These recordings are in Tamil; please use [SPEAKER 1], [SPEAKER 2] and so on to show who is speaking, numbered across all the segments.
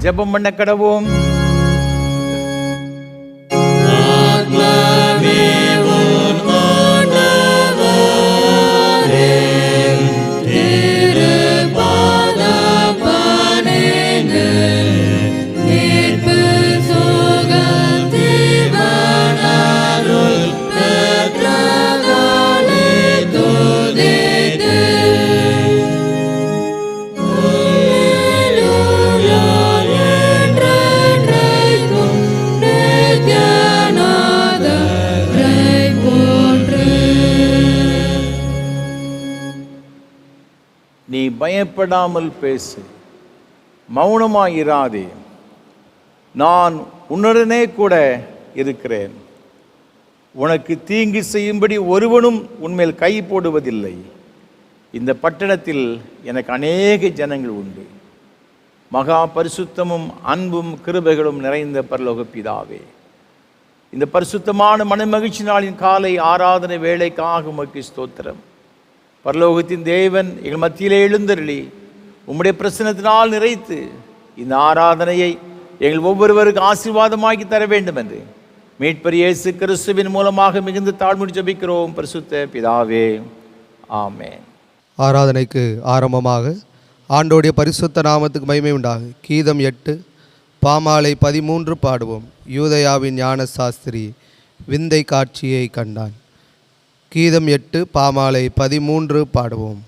[SPEAKER 1] ஜெபம் பண்ண கடவோம். நீ பயப்படாமல் பேசு, மௌனமாயிராதே, நான் உன்னுடனே கூட இருக்கிறேன். உனக்கு தீங்கு செய்யும்படி ஒருவனும் உன்மேல் கை போடுவதில்லை. இந்த பட்டணத்தில் எனக்கு அநேக ஜனங்கள் உண்டு. மகா பரிசுத்தமும் அன்பும் கிருபைகளும் நிறைந்த பரலோக பிதாவே, இந்த பரிசுத்தமான மனமகிழ்ச்சி நாளின் காலை ஆராதனை வேளைக்காக உமக்கு ஸ்தோத்திரம். பரலோகத்தின் தேவன் எங்கள் மத்தியிலே எழுந்தருளி உம்முடைய பிரசன்னத்தினால் நிறைத்து இந்த ஆராதனையை எங்கள் ஒவ்வொருவருக்கு ஆசீர்வாதமாக்கி தர வேண்டும் என்று மீட்பர் இயேசு கிறிஸ்துவின் மூலமாக மிகுந்த தாழ்மையோடு ஜெபிக்கிறோம் பரிசுத்த பிதாவே, ஆமென்.
[SPEAKER 2] ஆராதனைக்கு ஆரம்பமாக ஆண்டோடைய பரிசுத்த நாமத்துக்கு மகிமை உண்டாக கீதம் 8 பாமாலை 13 பாடுவோம். யூதயாவின் ஞான சாஸ்திரி விந்தை காட்சியை கண்டான். கீதம் 8 பாமாலை 13 பாடுவோம்.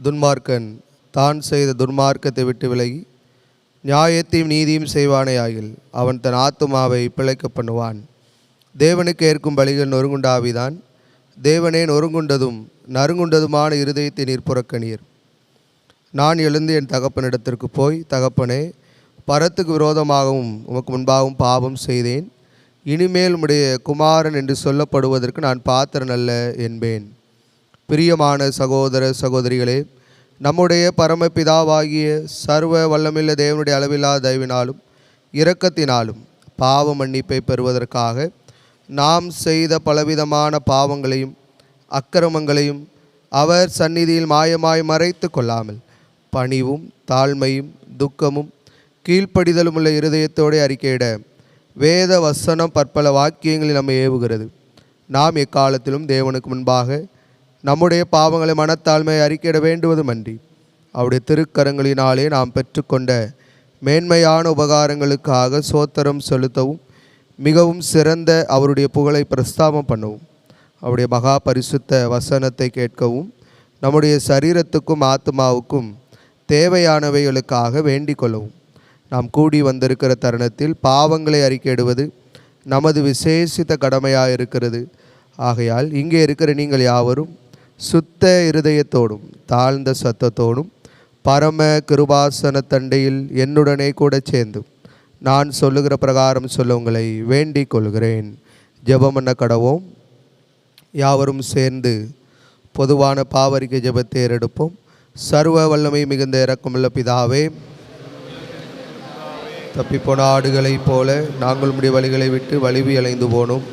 [SPEAKER 2] துன்மார்க்கன் தான் செய்த துன்மார்க்கத்தை விட்டு விலகி நியாயத்தையும் நீதியும் செய்வானே ஆகில் அவன் தன் ஆத்துமாவை பிழைக்க பண்ணுவான். தேவனுக்கு ஏற்கும் பலிகள் நொறுங்குண்டாவிதான். தேவனே நொறுங்குண்டதும் நறுங்குண்டதுமான இருதயத்தை நீர் புறக்கணீர். நான் எழுந்து என் தகப்பனிடத்திற்கு போய், தகப்பனே, பரத்துக்கு விரோதமாகவும் உமக்கு முன்பாகவும் பாவம் செய்தேன். இனிமேல் உம்முடைய குமாரன் என்று சொல்லப்படுவதற்கு நான் பாத்திரன் அல்ல என்பேன். பிரியமான சகோதர சகோதரிகளே, நம்முடைய பரமபிதாவாகிய சர்வ வல்லமில்ல தேவனுடைய அளவில்லா தயவினாலும் இரக்கத்தினாலும் பாவ மன்னிப்பை பெறுவதற்காக நாம் செய்த பலவிதமான பாவங்களையும் அக்கிரமங்களையும் அவர் சந்நிதியில் மாயமாய் மறைத்து கொள்ளாமல் பணிவும் தாழ்மையும் துக்கமும் கீழ்ப்படிதலும் உள்ள இருதயத்தோடு அறிக்கையிட வேத வசனம் பற்பல வாக்கியங்களில் நம்மை ஏவுகிறது. நாம் எக்காலத்திலும் தேவனுக்கு முன்பாக நம்முடைய பாவங்களை மனத்தாழ்மையை அறிக்கையிட வேண்டுவதுமன்றி அவருடைய திருக்கரங்களினாலே நாம் பெற்றுக்கொண்ட மேன்மையான உபகாரங்களுக்காக சோத்திரம் செலுத்தவும் மிகவும் சிறந்த அவருடைய புகழை பிரஸ்தாபம் பண்ணவும் அவருடைய மகா பரிசுத்த வசனத்தை கேட்கவும் நம்முடைய சரீரத்துக்கும் ஆத்மாவுக்கும் தேவையானவைகளுக்காக வேண்டிக் கொள்ளவும். நாம் கூடி வந்திருக்கிற தருணத்தில் பாவங்களை அறிக்கையிடுவது நமது விசேஷித்த கடமையாக இருக்கிறது. ஆகையால் இங்கே இருக்கிற நீங்கள் யாவரும் சுத்த இருதயத்தோடும் தாழ்ந்த சத்தத்தோடும் பரம கிருபாசன தண்டையில் என்னுடனே கூட சேர்ந்து நான் சொல்லுகிற பிரகாரம் சொல்ல உங்களை வேண்டிக் கொள்கிறேன். ஜெபம் பண்ண கடவோம். யாவரும் சேர்ந்து பொதுவான பாவரிக்கை ஜெபத்தை ஏறெடுப்போம். சர்வ வல்லமை மிகுந்த இரக்கமுள்ள பிதாவே, தப்பிப்போன ஆடுகளைப் போல நாங்கள் உம்முடைய வழிகளை விட்டு வலிவி அலைந்து போனோம்.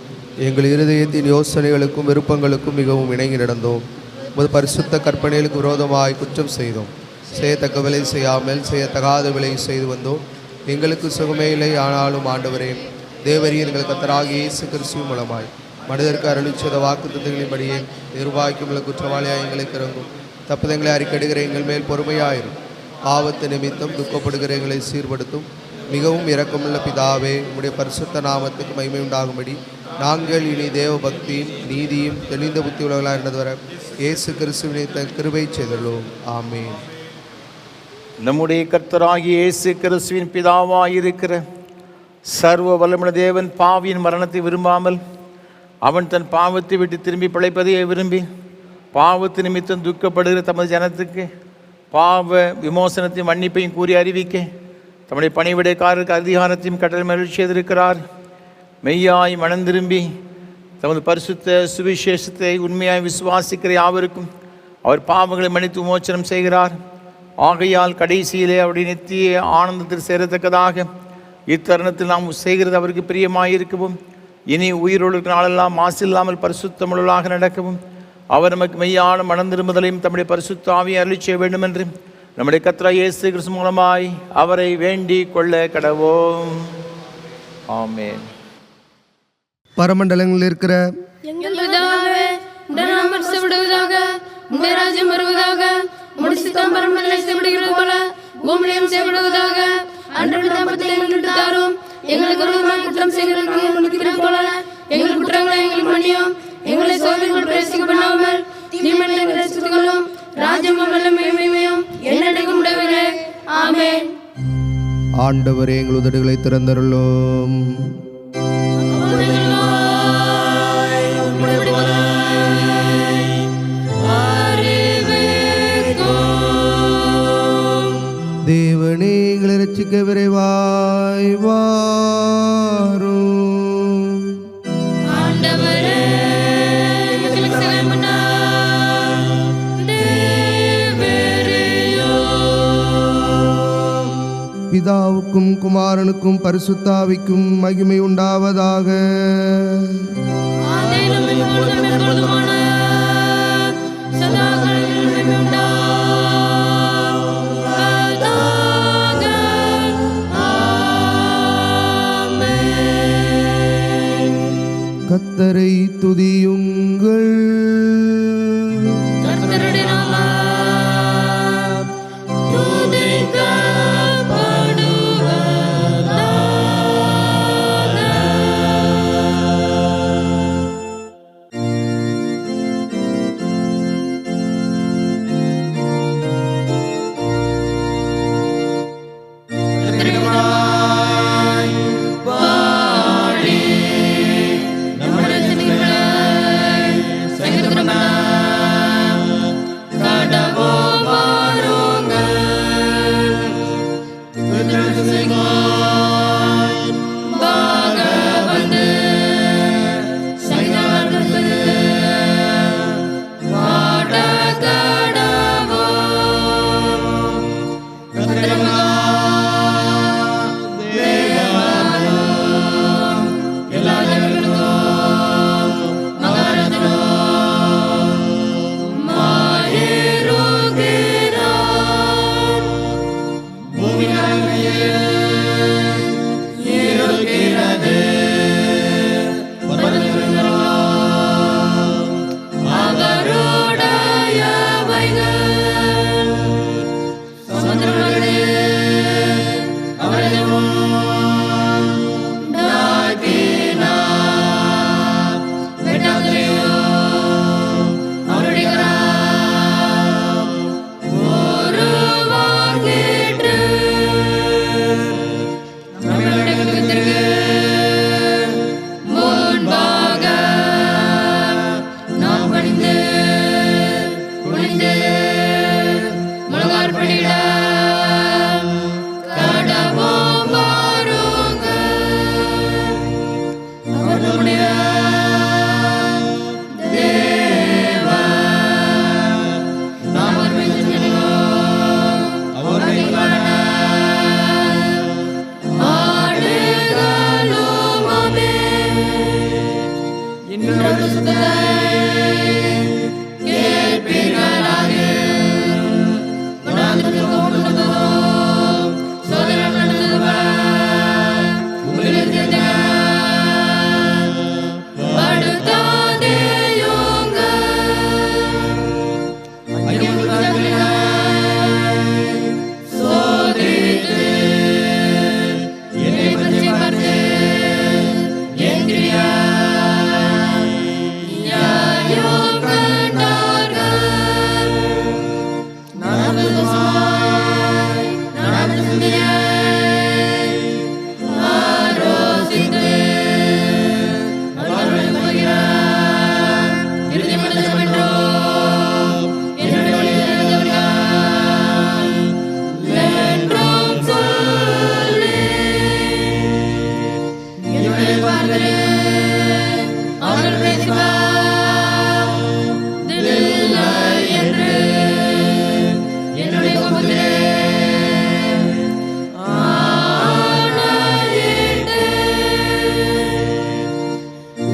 [SPEAKER 2] எங்கள் இருதயத்தின் யோசனைகளுக்கும் விருப்பங்களுக்கும் மிகவும் இணங்கி நடந்தோம். உமது பரிசுத்த கற்பனைகளுக்கு விரோதமாய் குற்றம் செய்தோம். செய்யத்தக்க விலை செய்யாமல் செய்யத்தகாத விலை செய்து வந்தோம். எங்களுக்கு சுகமே இல்லை. ஆனாலும் ஆண்டவரே, தேவரீர் எங்கள் கர்த்தராகிய இயேசு கிறிஸ்து மூலமாய் மனிதருக்கு அருளிச்சத வாக்குத்தத்தங்களின்படியே நிர்வாகிக்குள்ள குற்றவாளியாக எங்களுக்கு இறங்கும். தப்புதங்களை அறிக்கையிடுகிற எங்கள் மேல் பொறுமையாயிரும். ஆபத்து நிமித்தம் துக்கப்படுகிற எங்களை சீர்படுத்தும். மிகவும் இரக்கமுள்ள பிதாவே, உம்முடைய பரிசுத்த நாமத்துக்கு மகிமை உண்டாகும்படி நாங்கள் இனி தேவ பக்தியும் நீதியும் தெளிந்த புத்தி உலகளாக இருந்தது வர இயேசு கிறிஸ்துவினை தன் கிருபை செய்துள்ளோம். ஆமீன்.
[SPEAKER 1] நம்முடைய கர்த்தராகிய இயேசு கிறிஸ்துவின் பிதாவாயிருக்கிற சர்வ வல்லமுள்ள தேவன் பாவியின் மரணத்தை விரும்பாமல் அவன் தன் பாவத்தை விட்டு திரும்பி பிழைப்பதையே விரும்பி பாவத்து நிமித்தம் துக்கப்படுகிற தமது ஜனத்துக்கு பாவ விமோசனத்தையும் மன்னிப்பையும் கூறி அறிவிக்க தம்முடைய பணிவிடைக்காரருக்கு அதிகாரத்தையும் கட்டளை மகிழ்ச்சி செய்திருக்கிறார். மெய்யாய் மனம் திரும்பி தமது பரிசுத்த சுவிசேஷத்தை உண்மையாய் விசுவாசிக்கிற யாவருக்கும் அவர் பாவங்களை மன்னித்து விமோசனம் செய்கிறார். ஆகையால் கடைசியிலே அவருடைய நித்திய ஆனந்தத்தில் சேரத்தக்கதாக இத்தருணத்தில் நாம் செய்கிறது அவருக்கு பிரியமாயிருக்கவும் இனி உயிரோடு நாளெல்லாம் மாசில்லாமல் பரிசுத்தமுள்ளவர்களாக நடக்கவும் அவர் நமக்கு மெய்யான மனம் திரும்புதலையும் தம்முடைய பரிசுத்த ஆவியை அருளி செய்ய வேண்டும் என்று நம்முடைய கர்த்தராகிய இயேசு கிறிஸ்து மூலமாய் அவரை வேண்டிக் கொள்ள கடவோம். ஆமென்.
[SPEAKER 2] பரமண்டலங்களில் இருக்கிற
[SPEAKER 3] எங்கள் பிதாவே, உம்முடைய நாமம் பரிசுத்தப்படுவதாக, உம்முடைய ராஜ்யம் வருவதாக, உம்முடைய சித்தம் பரமண்டலங்களில் செய்யப்படுகிறது போல பூமியிலும் செய்யப்படுவதாக. அன்றாட தாபத்தை எங்களுக்கு தாரும். எங்களுக்கு விரோதமாய் குற்றம் செய்கிறவர்களுக்கு மன்னிக்கிறதைப் போல எங்கள் குற்றங்களை எங்களுக்கு மன்னியும். எங்களை சோதனைக்குள் பிரவேசிக்க பண்ணாமல் தீமையை ரட்சித்துக் கொள்ளும். ராஜ்யமும் வல்லமையும் மகிமையும் என்னைக்கும் உடையவரே. ஆமென்.
[SPEAKER 2] ஆண்டவரே, எங்கள் உதடுகளை திறந்தருளும். தேவனே, எங்களை ரட்சிக்க விரைவாய் வாரும்.
[SPEAKER 3] ஆண்டவரே, எங்களுக்கு சகாயம் பண்ண தேவரேயோ.
[SPEAKER 2] பிதாவுக்கும் குமாரனுக்கும் பரிசுத்தாவிக்கும் மகிமை உண்டாவதாக.
[SPEAKER 3] ஆதியிலும் இப்பொழுதும் எப்பொழுதுமான சதாகாலங்களிலும் மகிமை உண்டாவதாக.
[SPEAKER 2] கர்த்தரை துதியுங்கள்.
[SPEAKER 3] கர்த்தருடைய நாமம் துதிக்கப்படுவதாக. கீழ்ப்படிந்து முழங்கால் படியிட கடவோம் வாருங்க. அவர் நம்முடைய தேவன். நாம் அவரை துதிக்கிறோம். அவரை காண ஆடுகளுமாமே. இன்றைய சுத்தத்தை கேட்பீர்களாக. வனாந்திரத்திற்கு கொண்டுவந்ததும் சோதனை நடந்தது போல உங்களில் படுத்தாதேயுங்க. சோதித்து என்னை பற்றி பார்த்து என் கிரியா நியாயம் கண்டார்கள். நமது சுமாய் நமது சிந்தையை ஆரோசித்து அவர்களை உபயோகிக்கிறார். இறுதி மனிதம் என்றோம் என்னுடைய வழியில் இருந்தவர்கள் என்றும் சொல்லி என்னுடைய பார்வையில் அவர்கள் பேசுவார் இல்லை என்று என்னுடைய கோபத்திலே ஆணையிட்டு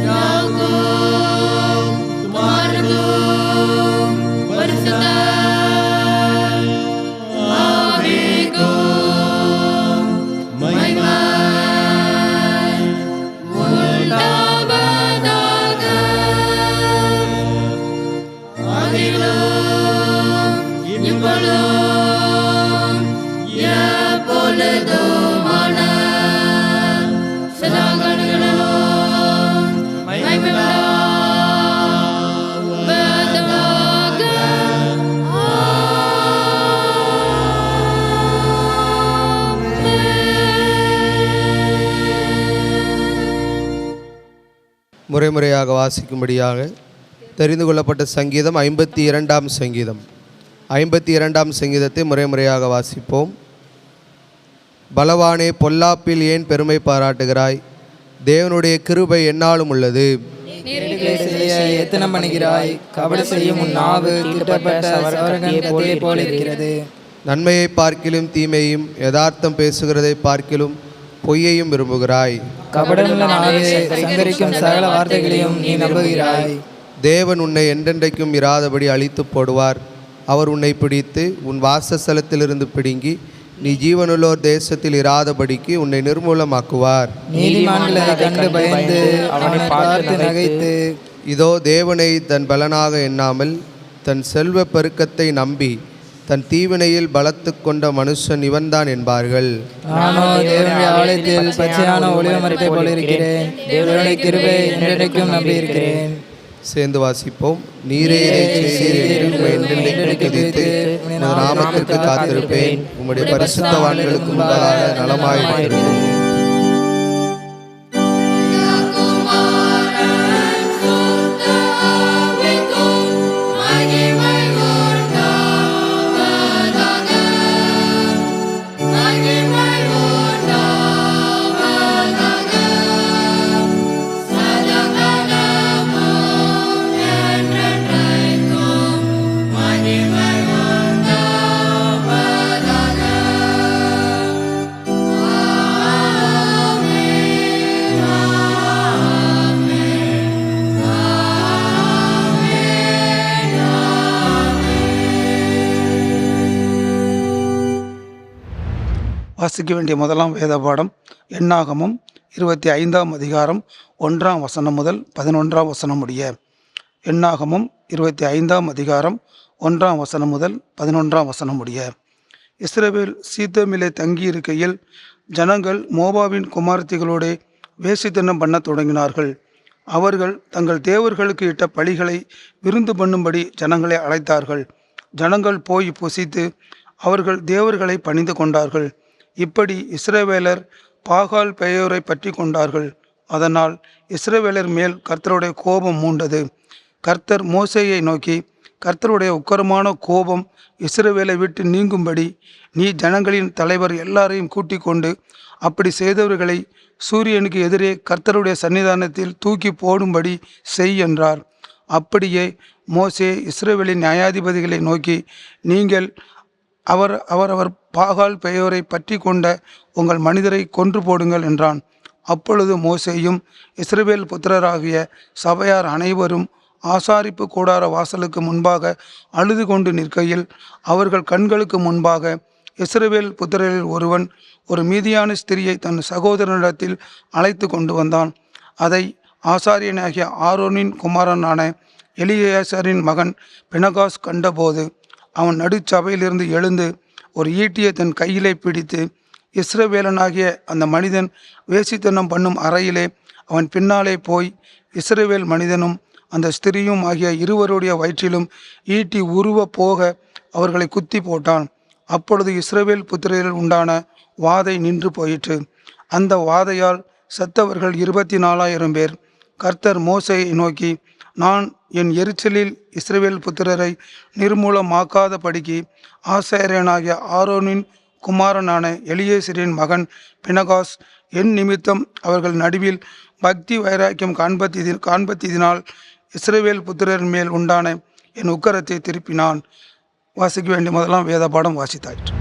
[SPEAKER 3] யாக்கோப் குமாரனுக்கும் பரிசுத்த ஆவிக்கும் மகிமை உண்டாவதாக. ஆதியிலும் இப்பொழுதும் எப்பொழுதுமான சதா காலங்களிலும் மகிமை உண்டாவதாக.
[SPEAKER 2] முறைமுறையாக வாசிக்கும்படியாக தெரிந்து கொள்ளப்பட்ட சங்கீதம் 52ஆம் சங்கீதம். 52ஆம் சங்கீதத்தை முறைமுறையாக வாசிப்போம். பலவானே, பொல்லாப்பில் ஏன் பெருமை பாராட்டுகிறாய்? தேவனுடைய கிருபை எந்நாளும் உள்ளது.
[SPEAKER 4] கேடுகளை செய்ய எத்தனம் பண்ணுகிறாய்? கபடு செய்யும் உன் நாவு தீட்டப்பட்ட சவரகத்தை போல இருக்கிறது.
[SPEAKER 2] நன்மையை பார்க்கிலும் தீமையும், யதார்த்தம் பேசுகிறதை பார்க்கிலும் பொய்யையும் விரும்புகிறாய்.
[SPEAKER 4] கபடமுள்ள நாவே சங்கரிக்கும் சகல வார்த்தைகளையும் நீ நம்புகிறாய்.
[SPEAKER 2] தேவன் உன்னை என்றென்றைக்கும் இராதபடி அழித்து போடுவார். அவர் உன்னை பிடித்து உன் வாசஸ்தலத்திலிருந்து பிடுங்கி நீ ஜீவனுள்ளோர் தேசத்தில் இராதபடிக்கு உன்னை நிர்மூலமாக்குவார்.
[SPEAKER 4] நீதிமான்களை கண்டு பயந்து அவனை பார்த்து நகைத்து,
[SPEAKER 2] இதோ தேவனை தன் பலனாக எண்ணாமல் தன் செல்வ பெருக்கத்தை நம்பி தன் தீவினையில் பலத்து கொண்ட மனுஷன் இவன்தான் என்பார்கள்.
[SPEAKER 4] நானோ தேவனுடைய ஆலயத்தில் பச்சையான ஒளிவ மரத்தை போல இருக்கிறேன். தேவனுடைய கிருபை என்றென்றைக்கும் நம்பியிருக்கிறேன்.
[SPEAKER 2] சேர்ந்து வாசிப்போம். நீரே நாமத்திற்கு காத்திருப்பேன். உம்முடைய பரிசுத்தவான்களுக்கு முன்பதாக நலமாயிருக்கும்.
[SPEAKER 5] வாசிக்க வேண்டிய முதலாம் வேத பாடம் எண்ணாகமம் 25ஆம் அதிகாரம் 1ஆம் வசனம் முதல் 11ஆம் வசனம் முடிய. எண்ணாகமம் 25ஆம் அதிகாரம் 1ஆம் வசனம் முதல் 11ஆம் வசனம் முடிய. இஸ்ரவேல் சீத்தோமிலே தங்கியிருக்கையில் ஜனங்கள் மோவாபின் குமாரத்திகளோடு வேசித்தனம் பண்ண தொடங்கினார்கள். அவர்கள் தங்கள் தேவர்களுக்கு இட்ட பலிகளை விருந்து பண்ணும்படி ஜனங்களை அழைத்தார்கள். ஜனங்கள் போய் புசித்து அவர்கள் தேவர்களை பணிந்து கொண்டார்கள். இப்படி இஸ்ரவேலர் பாகால் பெயோரை பற்றி கொண்டார்கள். அதனால் இஸ்ரவேலர் மேல் கர்த்தருடைய கோபம் மூண்டது. கர்த்தர் மோசேயை நோக்கி, கர்த்தருடைய உக்கரமான கோபம் இஸ்ரவேலை விட்டு நீங்கும்படி நீ ஜனங்களின் தலைவர் எல்லாரையும் கூட்டிக் கொண்டு அப்படி செய்தவர்களை சூரியனுக்கு எதிரே கர்த்தருடைய சன்னிதானத்தில் தூக்கி போடும்படி செய் என்றார். அப்படியே மோசே இஸ்ரவேலின் நியாயாதிபதிகளை நோக்கி, நீங்கள் அவரவர் பாகால் பெயோரை பற்றி கொண்ட உங்கள் மனிதரை கொன்று போடுங்கள் என்றான். அப்பொழுது மோசேயும் இஸ்ரவேல் புத்திரராகிய சபையார் அனைவரும் ஆசாரிப்பு கூடார வாசலுக்கு முன்பாக அழுது கொண்டு நிற்கையில் அவர்கள் கண்களுக்கு முன்பாக இஸ்ரவேல் புத்திரரில் ஒருவன் ஒரு மீதியான ஸ்திரியை தன் சகோதரனிடத்தில் அழைத்து கொண்டு வந்தான். அதை ஆசாரியனாகிய ஆரோனின் குமாரனான எலியாசாரின் மகன் பினகாஸ் கண்டபோது அவன் நடுச்சபையிலிருந்து எழுந்து ஒரு ஈட்டியை தன் கையிலே பிடித்து, இஸ்ரவேலனாகிய அந்த மனிதன் வேசித்தனம் பண்ணும் அறையிலே அவன் பின்னாலே போய் இஸ்ரவேல் மனிதனும் அந்த ஸ்திரியும் ஆகிய இருவருடைய வயிற்றிலும் ஈட்டி உருவ போக அவர்களை குத்தி போட்டான். அப்பொழுது இஸ்ரவேல் புத்திரரில் உண்டான வாதை நின்று போயிற்று. அந்த வாதையால் செத்தவர்கள் 24,000 பேர். கர்த்தர் மோசேயை நோக்கி, நான் என் எரிச்சலில் இஸ்ரவேல் புத்திரரை நிர்மூலமாக்காதபடிக்கு ஆசாரியனாகிய ஆரோனின் குமாரனான எலியேசரின் மகன் பினகாஸ் என் நிமித்தம் அவர்கள் நடுவில் பக்தி வைராக்கியம் காண்பத்தினால் இஸ்ரவேல் புத்திரர் மேல் உண்டான என் உக்கரத்தை திருப்பினான். வாசிக்க வேண்டிய முதலாம் வேத பாடம் வாசித்தாயிற்று.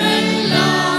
[SPEAKER 3] எல்லாம்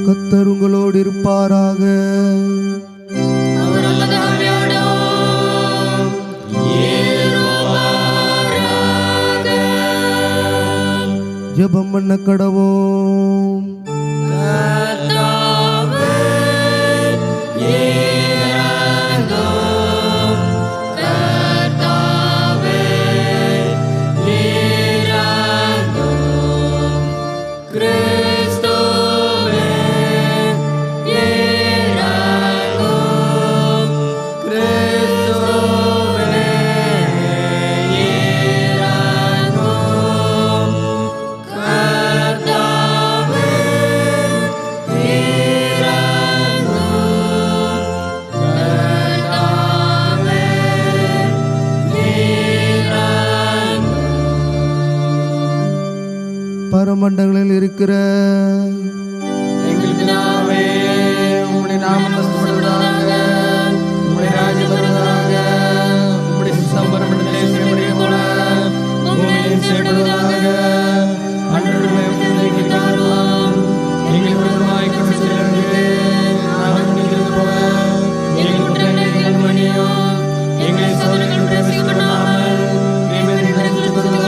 [SPEAKER 2] கர்த்தர் உங்களோடு இருப்பாராக. ஜெபம் பண்ண கடவோம். பரமண்டங்களில் இருக்கிற
[SPEAKER 4] எங்கள் பிதாவே, உம்முடைய நாமம் மகிமைப்படுவதாக, உம்முடைய ராஜ்யம் வருவதாக, உம்முடைய சித்தம் பரமண்டலத்திலே செய்யப்படுவது போல பூமியிலும் செய்யப்படுவதாக. அன்றாட எங்களுக்கு தாரும், எங்கள் விரோதமாய் குற்றம் செய்தவர்களுக்கு நாங்கள் மன்னிக்கிறது போல எங்கள் குற்றங்களை மன்னியும். எங்களை சோதனைகள் பிரவேசிக்கப்படாமல் தீமையை ரட்சித்துக் கொள்ளும்.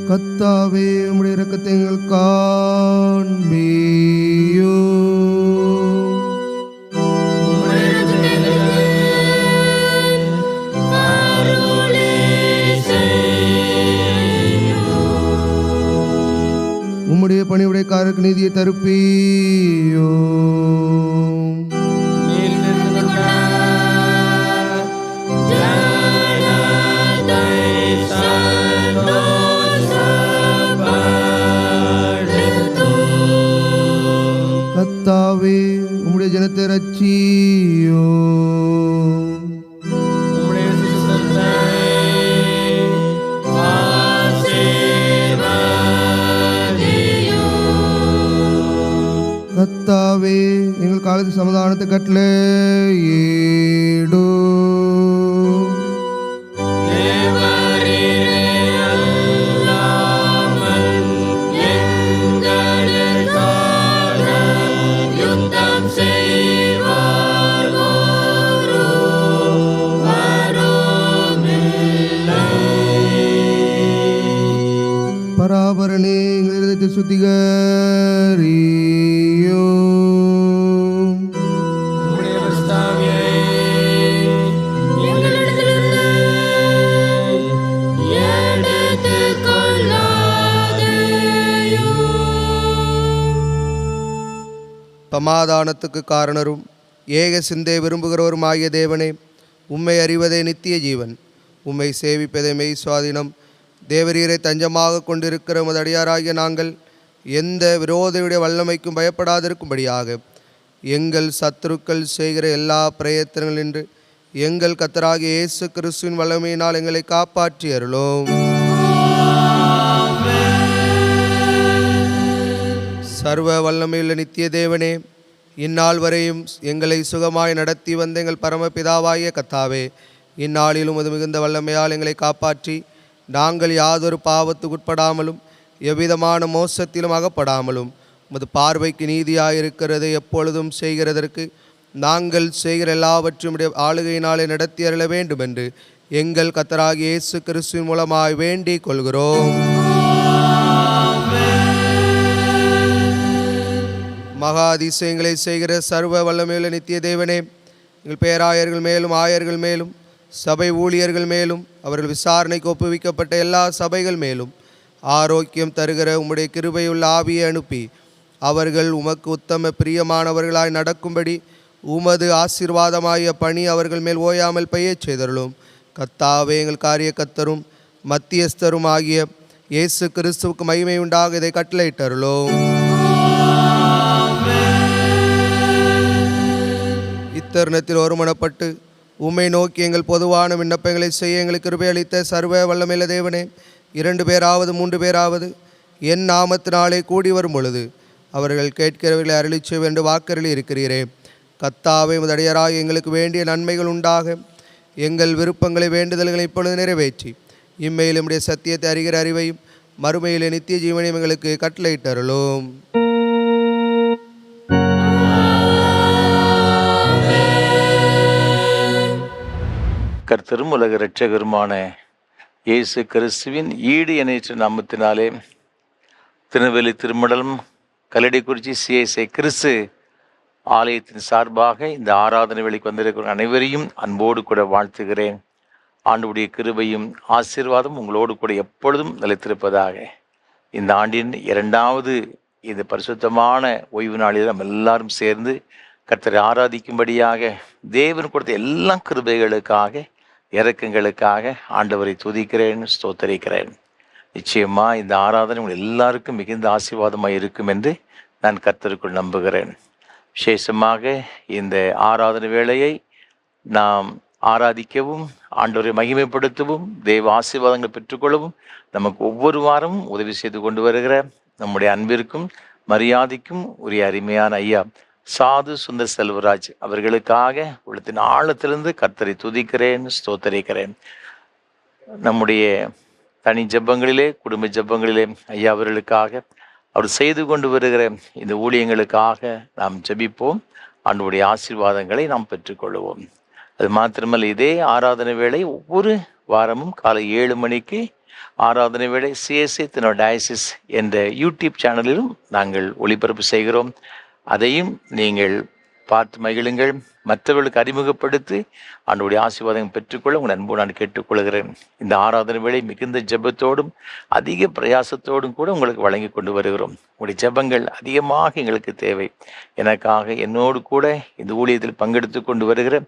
[SPEAKER 2] கர்த்தாவே, உம்முடைய இரக்கத்தை எங்கள் காண்பியும். உம்முடைய பணிவுடையக்காரருக்கு நீதியை தருப்பியும். கர்த்தாவே, உம்முடைய ஜனத்தை ரட்சியும். கர்த்தாவே, எங்கள் காலத்து சமாதானத்தை கட்டளையிடும். பராபரனே, எங்கள் இதயத்தை சுத்திகரியும்.
[SPEAKER 4] உம்முடைய பரிசுத்தாவியை எங்களிடத்திலிருந்து எடுத்துக் கொள்ளாதேயும்.
[SPEAKER 2] சமாதானத்துக்கு காரணரும் ஏக சிந்தை விரும்புகிறவருமாகிய தேவனே, உம்மை அறிவதே நித்திய ஜீவன். உம்மை சேவிப்பதே மெய் சுவாதீனம். தேவரீரை தஞ்சமாக கொண்டிருக்கிற உமது அடியாராகிய நாங்கள் எந்த விரோதியுடைய வல்லமைக்கும் பயப்படாதிருக்கும்படியாக எங்கள் சத்துருக்கள் செய்கிற எல்லா பிரயத்தனங்களின்று எங்கள் கர்த்தராகிய இயேசு கிறிஸ்துவின் வல்லமையினால் எங்களை காப்பாற்றி அருளும். சர்வ வல்லமையுள்ள நித்திய தேவனே, இந்நாள் வரையும் எங்களை சுகமாய் நடத்தி வந்த எங்கள் பரமபிதாவாகிய கர்த்தாவே, இந்நாளிலும் அது மிகுந்த வல்லமையால் எங்களை காப்பாற்றி நாங்கள் யாதொரு பாவத்துக்குட்படாமலும் எவ்விதமான மோசத்திலும் அகப்படாமலும் உமது பார்வைக்கு நீதியாயிருக்கிறது எப்பொழுதும் செய்கிறதற்கு நாங்கள் செய்கிற எல்லாவற்றையும் ஆளுகையினாலே நடத்தி அருள வேண்டும் என்று எங்கள் கர்த்தராகிய இயேசு கிறிஸ்துவின் மூலமாய் வேண்டிக் கொள்கிறோம். அதிசயங்களை செய்கிற சர்வ வல்லமையுள்ள நித்திய தேவனே, எங்கள் பேராயர்கள் மேலும் ஆயர்கள் மேலும் சபை ஊழியர்கள் மேலும் அவர்கள் விசாரணைக்கு ஒப்புவிக்கப்பட்ட எல்லா சபைகள் மேலும் ஆரோக்கியம் தருகிற உம்முடைய கிருபையுள்ள ஆவியை அனுப்பி அவர்கள் உமக்கு உத்தம பிரியமானவர்களாய் நடக்கும்படி உமது ஆசீர்வாதமாகிய பணி அவர்கள் மேல் ஓயாமல் பெய்யச் செய்தருளும். கர்த்தாவே, எங்கள் காரிய கர்த்தரும் மத்தியஸ்தரும் ஆகிய இயேசு கிறிஸ்துவுக்கு மகிமை உண்டாக இதை கட்டளையிட்டருளும். இத்தருணத்தில் ஒருமனப்பட்டு உம்மை நோக்கி எங்கள் பொதுவான விண்ணப்பங்களை செய்ய எங்களுக்கு கிருபை அளித்த சர்வ வல்லமையுள்ள தேவனே, 2 பேராவது 3 பேராவது என் நாமத்தினாலே கூடி வரும் பொழுது அவர்கள் கேட்கிறவர்களை அருளிச் செய்ய என்று வாக்கருளி இருக்கிறீரே. கர்த்தாவே, முதடியராக எங்களுக்கு வேண்டிய நன்மைகள் உண்டாக எங்கள் விருப்பங்களை வேண்டுதல்களை இப்பொழுது நிறைவேற்றி இம்மையில் நம்முடைய சத்தியத்தை அறிகிற அறிவையும் மறுமையிலே நித்திய ஜீவனையும் எங்களுக்கு கட்டளையிட்டருளும்.
[SPEAKER 1] கர்த்தரும் உலக இரட்சகருமான இயேசு கிறிஸ்துவின் ஈடு இணையற்ற நாமத்தினாலே திருநெல்வேலி திருமடலம் கல்லடைக்குறிச்சி CSI கிறிஸ்து ஆலயத்தின் சார்பாக இந்த ஆராதனை வேளைக்கு வந்திருக்கிற அனைவரையும் அன்போடு கூட வாழ்த்துகிறேன். ஆண்டவருடைய கிருபையும் ஆசீர்வாதம் உங்களோடு கூட எப்பொழுதும் நிலைத்திருப்பதாக. இந்த ஆண்டின் 2வது இந்த பரிசுத்தமான ஓய்வு நாளில் நம்ம எல்லாரும் சேர்ந்து கர்த்தரை ஆராதிக்கும்படியாக தேவன் கொடுத்த எல்லா கிருபைகளுக்காக இரக்கங்களுக்காக ஆண்டவரை துதிக்கிறேன், ஸ்தோத்தரிக்கிறேன். நிச்சயமா இந்த ஆராதனை உங்கள் எல்லாருக்கும் மிகுந்த ஆசீர்வாதமாக இருக்கும் என்று நான் கர்த்தருக்குள் நம்புகிறேன். விசேஷமாக இந்த ஆராதனை வேளையை நாம் ஆராதிக்கவும் ஆண்டவரை மகிமைப்படுத்தவும் தேவ ஆசீர்வாதங்களை பெற்றுக்கொள்ளவும் நமக்கு ஒவ்வொரு வாரமும் உதவி செய்து கொண்டு வருகிற நம்முடைய அன்பிற்கும் மரியாதைக்கும் உரிய அருமையான ஐயா சாது சுந்தர் செல்வராஜ் அவர்களுக்காக உள்ளத்தின் ஆழத்திலிருந்து கர்த்தரை துதிக்கிறேன், ஸ்தோத்தரிக்கிறேன். நம்முடைய தனி ஜெபங்களிலே குடும்ப ஜெபங்களிலே ஐயா அவர்களுக்காக அவர் செய்து கொண்டு வருகிற இந்த ஊழியங்களுக்காக நாம் ஜெபிப்போம். ஆண்டவருடைய ஆசீர்வாதங்களை நாம் பெற்றுக்கொள்வோம். அது மாத்திரமல்ல, இதே ஆராதனை வேளை ஒவ்வொரு வாரமும் காலை 7 மணிக்கு ஆராதனை வேளை CSI டயசிஸ் என்ற யூடியூப் சேனலிலும் நாங்கள் ஒளிபரப்பு செய்கிறோம். அதையும் நீங்கள் பார்த்து மகிழுங்கள். மற்றவர்களுக்கு அறிமுகப்படுத்தி ஆண்டவருடைய ஆசீர்வாதம் பெற்றுக்கொள்ள உங்கள் அன்போடு நான் கேட்டுக்கொள்கிறேன். இந்த ஆராதனை வேளை மிகுந்த ஜெபத்தோடும் அதிக பிரயாசத்தோடும் கூட உங்களுக்கு வழங்கி கொண்டு வருகிறோம். உங்களுடைய ஜெபங்கள் அதிகமாக எங்களுக்கு தேவை. எனக்காக என்னோடு கூட இந்த ஊழியத்தில் பங்கெடுத்து கொண்டு வருகிற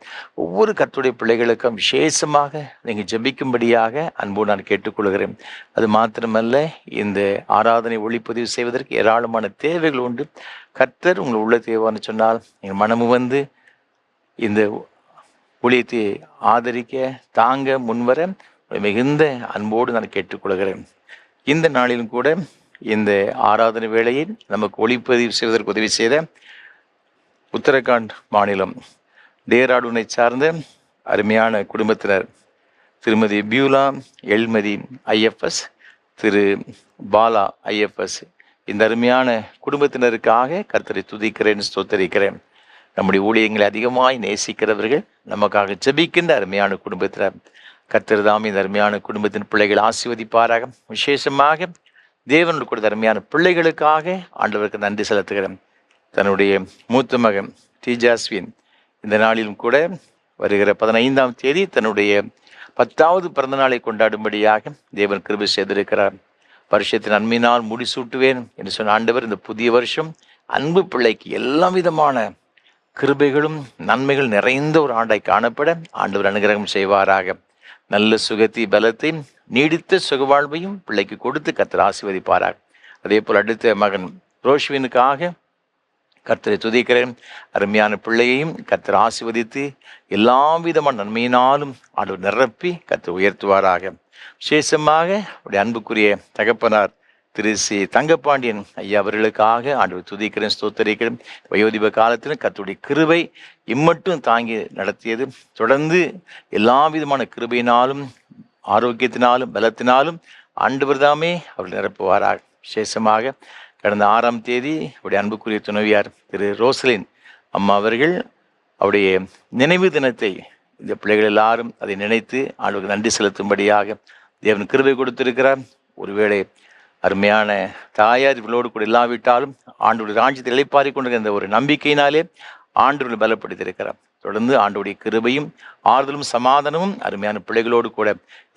[SPEAKER 1] ஒவ்வொரு கர்த்தருடைய பிள்ளைகளுக்கும் விசேஷமாக நீங்கள் ஜெபிக்கும்படியாக அன்போடு நான் கேட்டுக்கொள்கிறேன். அது மாத்திரமல்ல, இந்த ஆராதனை ஒளிப்பதிவு செய்வதற்கு ஏராளமான தேவைகள் உண்டு. கர்த்தர் உங்கள் உள்ள தேவைன்னு சொன்னால் நீங்கள் மனமு வந்து இந்த ஊழியத்தை ஆதரிக்க தாங்க முன்வர மிகுந்த அன்போடு நான் கேட்டுக்கொள்கிறேன். இந்த நாளிலும் கூட இந்த ஆராதனை வேளையை நமக்கு ஒளிப்பதிவு செய்வதற்கு உதவி செய்த உத்தரகாண்ட் மாநிலம் டேராடூனை சார்ந்த அருமையான குடும்பத்தினர் திருமதி பியூலா எல்மதி IFS, திரு பாலா IFS, இந்த அருமையான குடும்பத்தினருக்காக கர்த்தரை துதிக்கிறேன், ஸ்தோத்தரிக்கிறேன். நம்முடைய ஊழியங்களை அதிகமாய் நேசிக்கிறவர்கள், நமக்காக ஜெபிக்கின்ற அருமையான குடும்பத்தினர், கர்த்தர் தாம் இந்த அருமையான குடும்பத்தின் பிள்ளைகள் ஆசீர்வதிப்பாராக. விசேஷமாக தேவனுடைய கொடுத்த அருமையான பிள்ளைகளுக்காக ஆண்டவருக்கு நன்றி செலுத்துகிறேன். தன்னுடைய மூத்த மகன் டிஜாஸ்வின் இந்த நாளிலும் கூட வருகிற 15ஆம் தேதி தன்னுடைய 10வது பிறந்த நாளை கொண்டாடும்படியாக தேவன் கிருபை செய்திருக்கிறார். வருஷத்தின் நன்மையினால் முடிசூட்டுவேன் என்று சொன்ன ஆண்டவர் இந்த புதிய வருஷம் அன்பு பிள்ளைக்கு எல்லா விதமான கிருபைகளும் நன்மைகள் நிறைந்த ஒரு ஆண்டாய் காணப்பட ஆண்டவர் அனுகிரகம் செய்வாராக. நல்ல சுகத்தை பலத்தை நீடித்த சுகவாழ்வையும் பிள்ளைக்கு கொடுத்து கர்த்தர் ஆசீர்வதிப்பாராக. அதே போல் அடுத்த மகன் ரோஷ்வினுக்காக கர்த்தரை துதிக்கிறேன். அருமையான பிள்ளையையும் கர்த்தர் ஆசீர்வதித்து எல்லா விதமான நன்மையினாலும் ஆண்டவர் நிரப்பி கர்த்தர் உயர்த்துவாராக. விசேஷமாக அவருடைய அன்புக்குரிய தகப்பனார் திரு சி தங்கப்பாண்டியன் ஐயா அவர்களுக்காக ஆண்டவர் துதிக்கிறேன், ஸ்தோத்தரிக்கிறேன். வயோதிப காலத்திலும் கர்த்தருடைய கிருபை இம்மட்டும் தாங்கி நடத்தியது. தொடர்ந்து எல்லா விதமான கிருபையினாலும் ஆரோக்கியத்தினாலும் பலத்தினாலும் ஆண்டவர் தாமே அவர்கள் நிரப்புவாராக. விசேஷமாக கடந்த 6ஆம் தேதி அவருடைய அன்புக்குரிய துணைவியார் திரு ரோசலின் அம்மா அவர்கள் அவருடைய நினைவு தினத்தை இந்த பிள்ளைகள் எல்லாரும் அதை நினைத்து ஆண்டவருக்கு நன்றி செலுத்தும்படியாக தேவன் கிருபை கொடுத்திருக்கிறார். ஒருவேளை அருமையான தாயார் இவளோடு கூட இல்லாவிட்டாலும் ஆண்டவருடைய ராஜ்யத்தில் இளைப்பாறிக் கொண்டிருக்கிற இந்த ஒரு நம்பிக்கையினாலே ஆண்டவரை பலப்படுத்தியிருக்கிறார். தொடர்ந்து ஆண்டவருடைய கிருபையும் ஆறுதலும் சமாதானமும் அருமையான பிள்ளைகளோடு கூட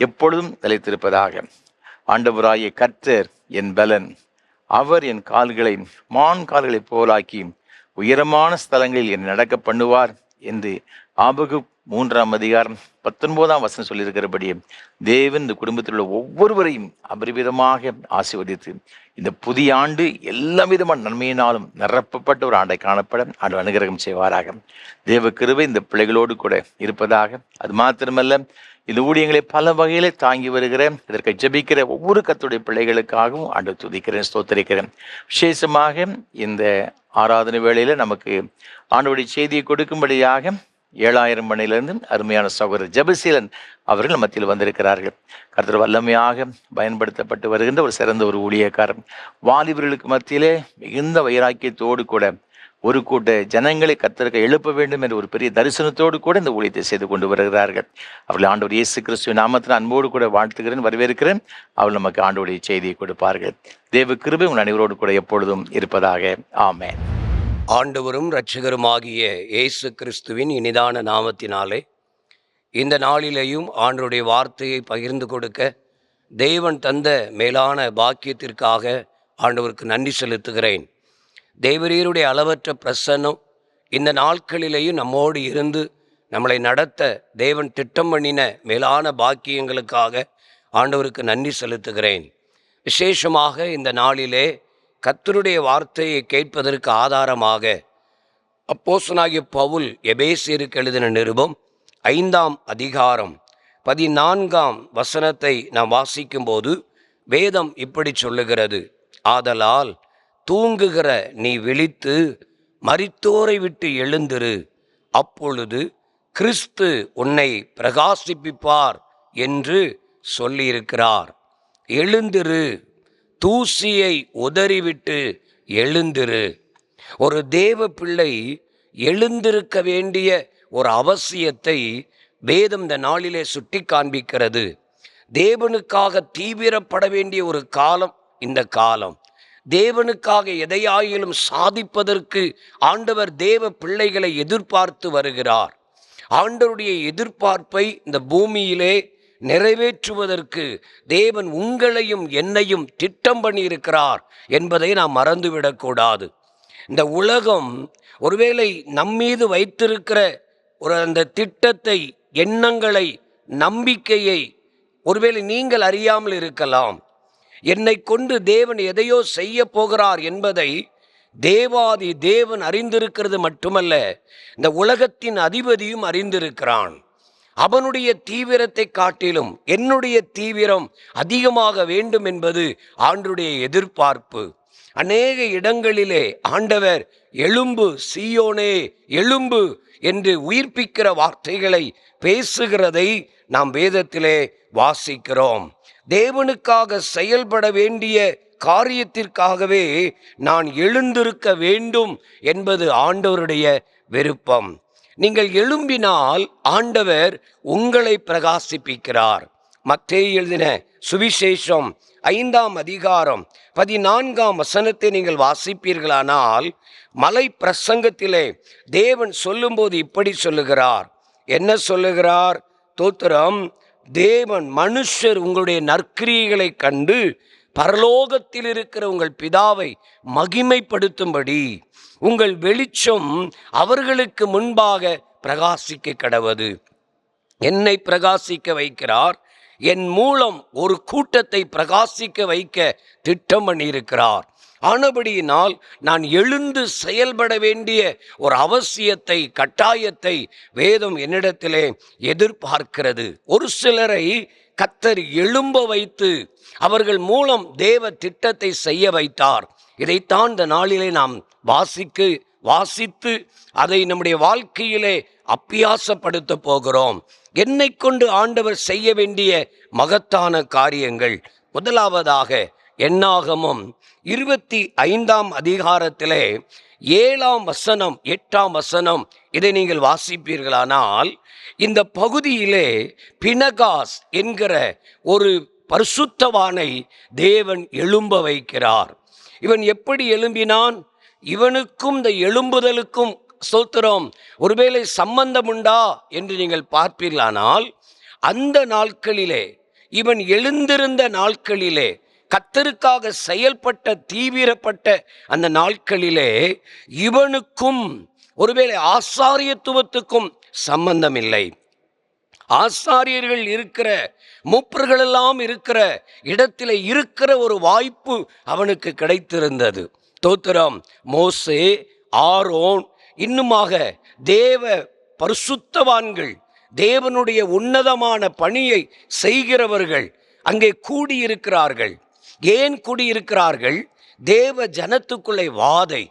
[SPEAKER 1] எப்பொழுதும் நிலைத்திருப்பதாக. ஆண்டவராகிய கர்த்தர் என் பலன், அவர் என் கால்களை மான் கால்களைப் போலாக்கி உயரமான ஸ்தலங்களில் என்னை நடக்க பண்ணுவார் என்று ஆபகுக் 3:19 சொல்லியிருக்கிறபடியே தேவன் இந்த குடும்பத்தில் உள்ள ஒவ்வொருவரையும் அபரிவிதமாக ஆசீர்வதித்து இந்த புதிய ஆண்டு எல்லா விதமான நன்மையினாலும் நிரப்பப்பட்ட ஒரு ஆண்டை காணப்பட ஆண்டு அனுகிரகம் செய்வாராக. தேவ கிருபை இந்த பிள்ளைகளோடு கூட இருப்பதாக. அது மாத்திரமல்ல, இந்த ஊழியங்களை பல வகையிலே தாங்கி வருகிற, இதற்கு ஜெபிக்கிற ஒவ்வொரு கர்த்தருடைய பிள்ளைகளுக்காகவும் ஆண்டு துதிக்கிறேன், ஸ்தோத்திரிக்கிறேன். விசேஷமாக இந்த ஆராதனை வேளையில நமக்கு ஆண்டவருடைய செய்தியை கொடுக்கும்படியாக 7000 மணிலிருந்து அருமையான சகோதரர் ஜெபசீலன் அவர்கள் மத்தியில் வந்திருக்கிறார்கள். கர்த்தர் வல்லமையாக பயன்படுத்தப்பட்டு வருகின்ற ஒரு சிறந்த ஒரு ஊழியக்காரன். வாலிபர்களுக்கு மத்தியிலே மிகுந்த வைராக்கியத்தோடு கூட ஒரு கூட்ட ஜனங்களை கர்த்தருக்கு எழுப்ப வேண்டும் என்ற ஒரு பெரிய தரிசனத்தோடு கூட இந்த ஊழியத்தை செய்து கொண்டு வருகிறார்கள். அவர்கள் ஆண்டவர் இயேசு கிறிஸ்துவின் நாமத்தில் அன்போடு கூட வாழ்த்துகிறேன், வரவேற்கிறேன். அவர்கள் நமக்கு ஆண்டவருடைய செய்தியை கொடுப்பார்கள். தேவ கிருபை உங்கள் அனைவரோடு கூட எப்பொழுதும் இருப்பதாக. ஆமென்.
[SPEAKER 6] ஆண்டவரும் இரட்சகருமாகிய இயேசு கிறிஸ்துவின் இனிதான நாமத்தினாலே இந்த நாளிலேயும் ஆண்டவருடைய வார்த்தையை பகிர்ந்து கொடுக்க தேவன் தந்த மேலான பாக்கியத்திற்காக ஆண்டவருக்கு நன்றி செலுத்துகிறேன். தேவரீருடைய அளவற்ற பிரசன்னம் இந்த நாட்களிலேயும் நம்மோடு இருந்து நம்மளை நடத்த தேவன் திட்டம் பண்ணின மேலான பாக்கியங்களுக்காக ஆண்டவருக்கு நன்றி செலுத்துகிறேன். விசேஷமாக இந்த நாளிலே கர்த்தருடைய வார்த்தையை கேட்பதற்கு ஆதாரமாக அப்போஸ்தலனாகிய பவுல் எபேசியருக்கு எழுதின நிருபம் 5ஆம் அதிகாரம் 14 நாம் வாசிக்கும்போது வேதம் இப்படி சொல்லுகிறது: ஆதலால் தூங்குகிற நீ விழித்து மரித்தோரை விட்டு எழுந்திரு, அப்பொழுது கிறிஸ்து உன்னை பிரகாசிப்பிப்பார் என்று சொல்லியிருக்கிறார். எழுந்திரு, தூசியை உதறிவிட்டு எழுந்திரு. ஒரு தேவ பிள்ளை எழுந்திருக்க வேண்டிய ஒரு அவசியத்தை வேதம் இந்த நாளிலே சுட்டி காண்பிக்கிறது. தேவனுக்காக தீவிரப்பட வேண்டிய ஒரு காலம் இந்த காலம். தேவனுக்காக எதையாயிலும் சாதிப்பதற்கு ஆண்டவர் தேவ பிள்ளைகளை எதிர்பார்த்து வருகிறார். ஆண்டவருடைய எதிர்பார்ப்பை இந்த பூமியிலே நிறைவேற்றுவதற்கு தேவன் உங்களையும் என்னையும் திட்டம் பண்ணியிருக்கிறார் என்பதை நாம் மறந்துவிடக்கூடாது. இந்த உலகம் ஒருவேளை நம்மீது வைத்திருக்கிற ஒரு அந்த திட்டத்தை, எண்ணங்களை, நம்பிக்கையை ஒருவேளை நீங்கள் அறியாமல் இருக்கலாம். என்னை கொண்டு தேவன் எதையோ செய்ய போகிறார் என்பதை தேவாதி தேவன் அறிந்திருக்கிறது மட்டுமல்ல, இந்த உலகத்தின் அதிபதியும் அறிந்திருக்கிறான். அவனுடைய தீவிரத்தை காட்டிலும் என்னுடைய தீவிரம் அதிகமாக வேண்டும் என்பது ஆண்டவருடைய எதிர்பார்ப்பு. அநேக இடங்களிலே ஆண்டவர் எழும்பு சீயோனே எழும்பு என்று உயிர்ப்பிக்கிற வார்த்தைகளை பேசுகிறதை நாம் வேதத்திலே வாசிக்கிறோம். தேவனுக்காக செயல்பட வேண்டிய காரியத்திற்காகவே நான் எழுந்திருக்க வேண்டும் என்பது ஆண்டவருடைய விருப்பம். நீங்கள் எழும்பினால் ஆண்டவர் உங்களை பிரகாசிப்பிக்கிறார். மத்தேயு எழுதின சுவிசேஷம் 5ஆம் அதிகாரம் 14 நீங்கள் வாசிப்பீர்களானால், மலை பிரசங்கத்திலே தேவன் சொல்லும்போது இப்படி சொல்லுகிறார். என்ன சொல்லுகிறார்? தோத்திரம், தேவன் மனுஷர் உங்களுடைய நற்கிரியைகளை கண்டு பரலோகத்தில் இருக்கிற உங்கள் பிதாவை மகிமைப்படுத்தும்படி உங்கள் வெளிச்சம் அவர்களுக்கு முன்பாக பிரகாசிக்க கடவது. என்னை பிரகாசிக்க வைக்கிறார். என் மூலம் ஒரு கூட்டத்தை பிரகாசிக்க வைக்க திட்டம் பண்ணியிருக்கிறார். ஆனபடியினால் நான் எழுந்து செயல்பட வேண்டிய ஒரு அவசியத்தை, கட்டாயத்தை வேதம் என்னிடத்திலே எதிர்பார்க்கிறது. ஒரு சிலரை கர்த்தர் எழும்ப வைத்து அவர்கள் மூலம் தேவ திட்டத்தை செய்ய வைத்தார். இதைத்தான் இந்த நாளிலே நாம் வாசித்து அதை நம்முடைய வாழ்க்கையிலே அப்பியாசப்படுத்த போகிறோம். என்னை கொண்டு ஆண்டவர் செய்ய வேண்டிய மகத்தான காரியங்கள். முதலாவதாக என்னாகமம் 25ஆம் அதிகாரத்திலே 7ஆம் வசனம் 8ஆம் வசனம் இதை நீங்கள் வாசிப்பீர்களானால், இந்த பகுதியிலே பினகாஸ் என்கிற ஒரு பரிசுத்தவானை தேவன் எழும்ப வைக்கிறார். இவன் எப்படி எழும்பினான்? இவனுக்கும் இந்த எழும்புதலுக்கும் ஸ்தோத்திரம் ஒருவேளை சம்பந்தம் உண்டா என்று நீங்கள் பார்ப்பீர்களானால், அந்த நாட்களிலே, இவன் எழுந்திருந்த நாட்களிலே, கர்த்தருக்காக செயல்பட்ட தீவிரப்பட்ட அந்த நாட்களிலே இவனுக்கும் ஒருவேளை ஆசாரியத்துவத்துக்கும் சம்பந்தம் இல்லை. ஆசாரியர்கள் இருக்கிற, மூப்பர்களெல்லாம் இருக்கிற இடத்திலே இருக்கிற ஒரு வாய்ப்பு அவனுக்கு கிடைத்திருந்தது. ஸ்தோத்திரம். மோசே, ஆரோன், இன்னுமாக தேவ பரிசுத்தவான்கள், தேவனுடைய உன்னதமான பணியை செய்கிறவர்கள் அங்கே கூடியிருக்கிறார்கள். ஏன் கூடியிருக்கிறார்கள்? தேவ ஜனத்துக்குள்ளே வாதை.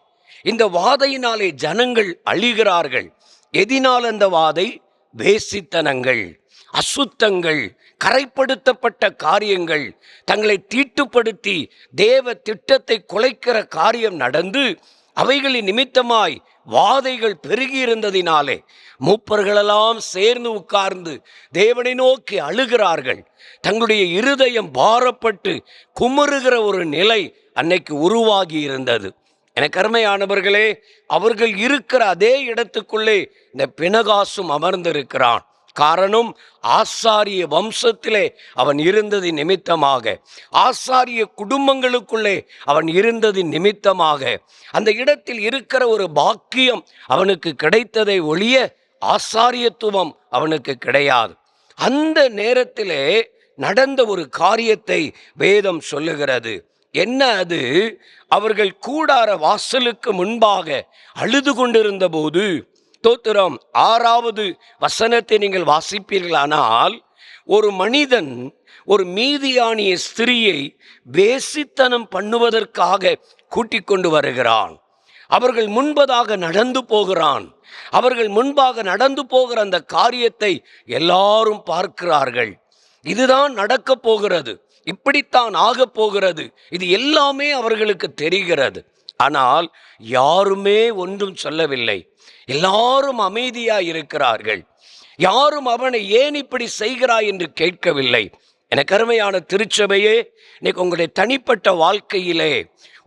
[SPEAKER 6] இந்த வாதையினாலே ஜனங்கள் அழிகிறார்கள். எதினால் அந்த வாதை? வேசித்தனங்கள், அசுத்தங்கள், கரைப்படுத்தப்பட்ட காரியங்கள், தங்களை தீட்டுப்படுத்தி தேவ திட்டத்தை குலைக்கிற காரியம் நடந்து அவைகளின் நிமித்தமாய் வாதைகள் பெருகி இருந்ததினாலே மூப்பர்களெல்லாம் சேர்ந்து உட்கார்ந்து தேவனை நோக்கி அழுகிறார்கள். தங்களுடைய இருதயம் பாரப்பட்டு குமுறுகிற ஒரு நிலை அன்னைக்கு உருவாகி இருந்தது. எனக்கு அருமையானவர்களே, அவர்கள் இருக்கிற அதே இடத்துக்குள்ளே இந்த பினகாசும் அமர்ந்திருக்கிறான். காரணம், ஆசாரிய வம்சத்திலே அவன் இருந்ததின் நிமித்தமாக, ஆசாரிய குடும்பங்களுக்குள்ளே அவன் இருந்ததின் நிமித்தமாக அந்த இடத்தில் இருக்கிற ஒரு பாக்கியம் அவனுக்கு கிடைத்ததை ஒழிய ஆசாரியத்துவம் அவனுக்கு கிடையாது. அந்த நேரத்திலே நடந்த ஒரு காரியத்தை வேதம் சொல்லுகிறது. என்ன அது? அவர்கள் கூடார வாசலுக்கு முன்பாக அழுது கொண்டிருந்த போது, ஸ்தோத்திரம், 6வது வசனத்தை நீங்கள் வாசிப்பீர்களானால், ஒரு மனிதன் ஒரு மீதியானிய ஸ்திரியை வேசித்தனம் பண்ணுவதற்காக கூட்டிக் கொண்டு வருகிறான். அவர்கள் முன்பதாக நடந்து போகிறான். அவர்கள் முன்பாக நடந்து போகிற அந்த காரியத்தை எல்லாரும் பார்க்கிறார்கள். இதுதான் நடக்க போகிறது, இப்படித்தான் ஆக போகிறது, இது எல்லாமே அவர்களுக்கு தெரிகிறது. ஆனால் யாருமே ஒன்றும் சொல்லவில்லை. எல்லாரும் அமைதியாய் இருக்கிறார்கள். யாரும் அவனை ஏன் இப்படி செய்கிறாய் என்று கேட்கவில்லை. எனக்கு அருமையான திருச்சபையே, இன்னைக்கு உங்களுடைய தனிப்பட்ட வாழ்க்கையிலே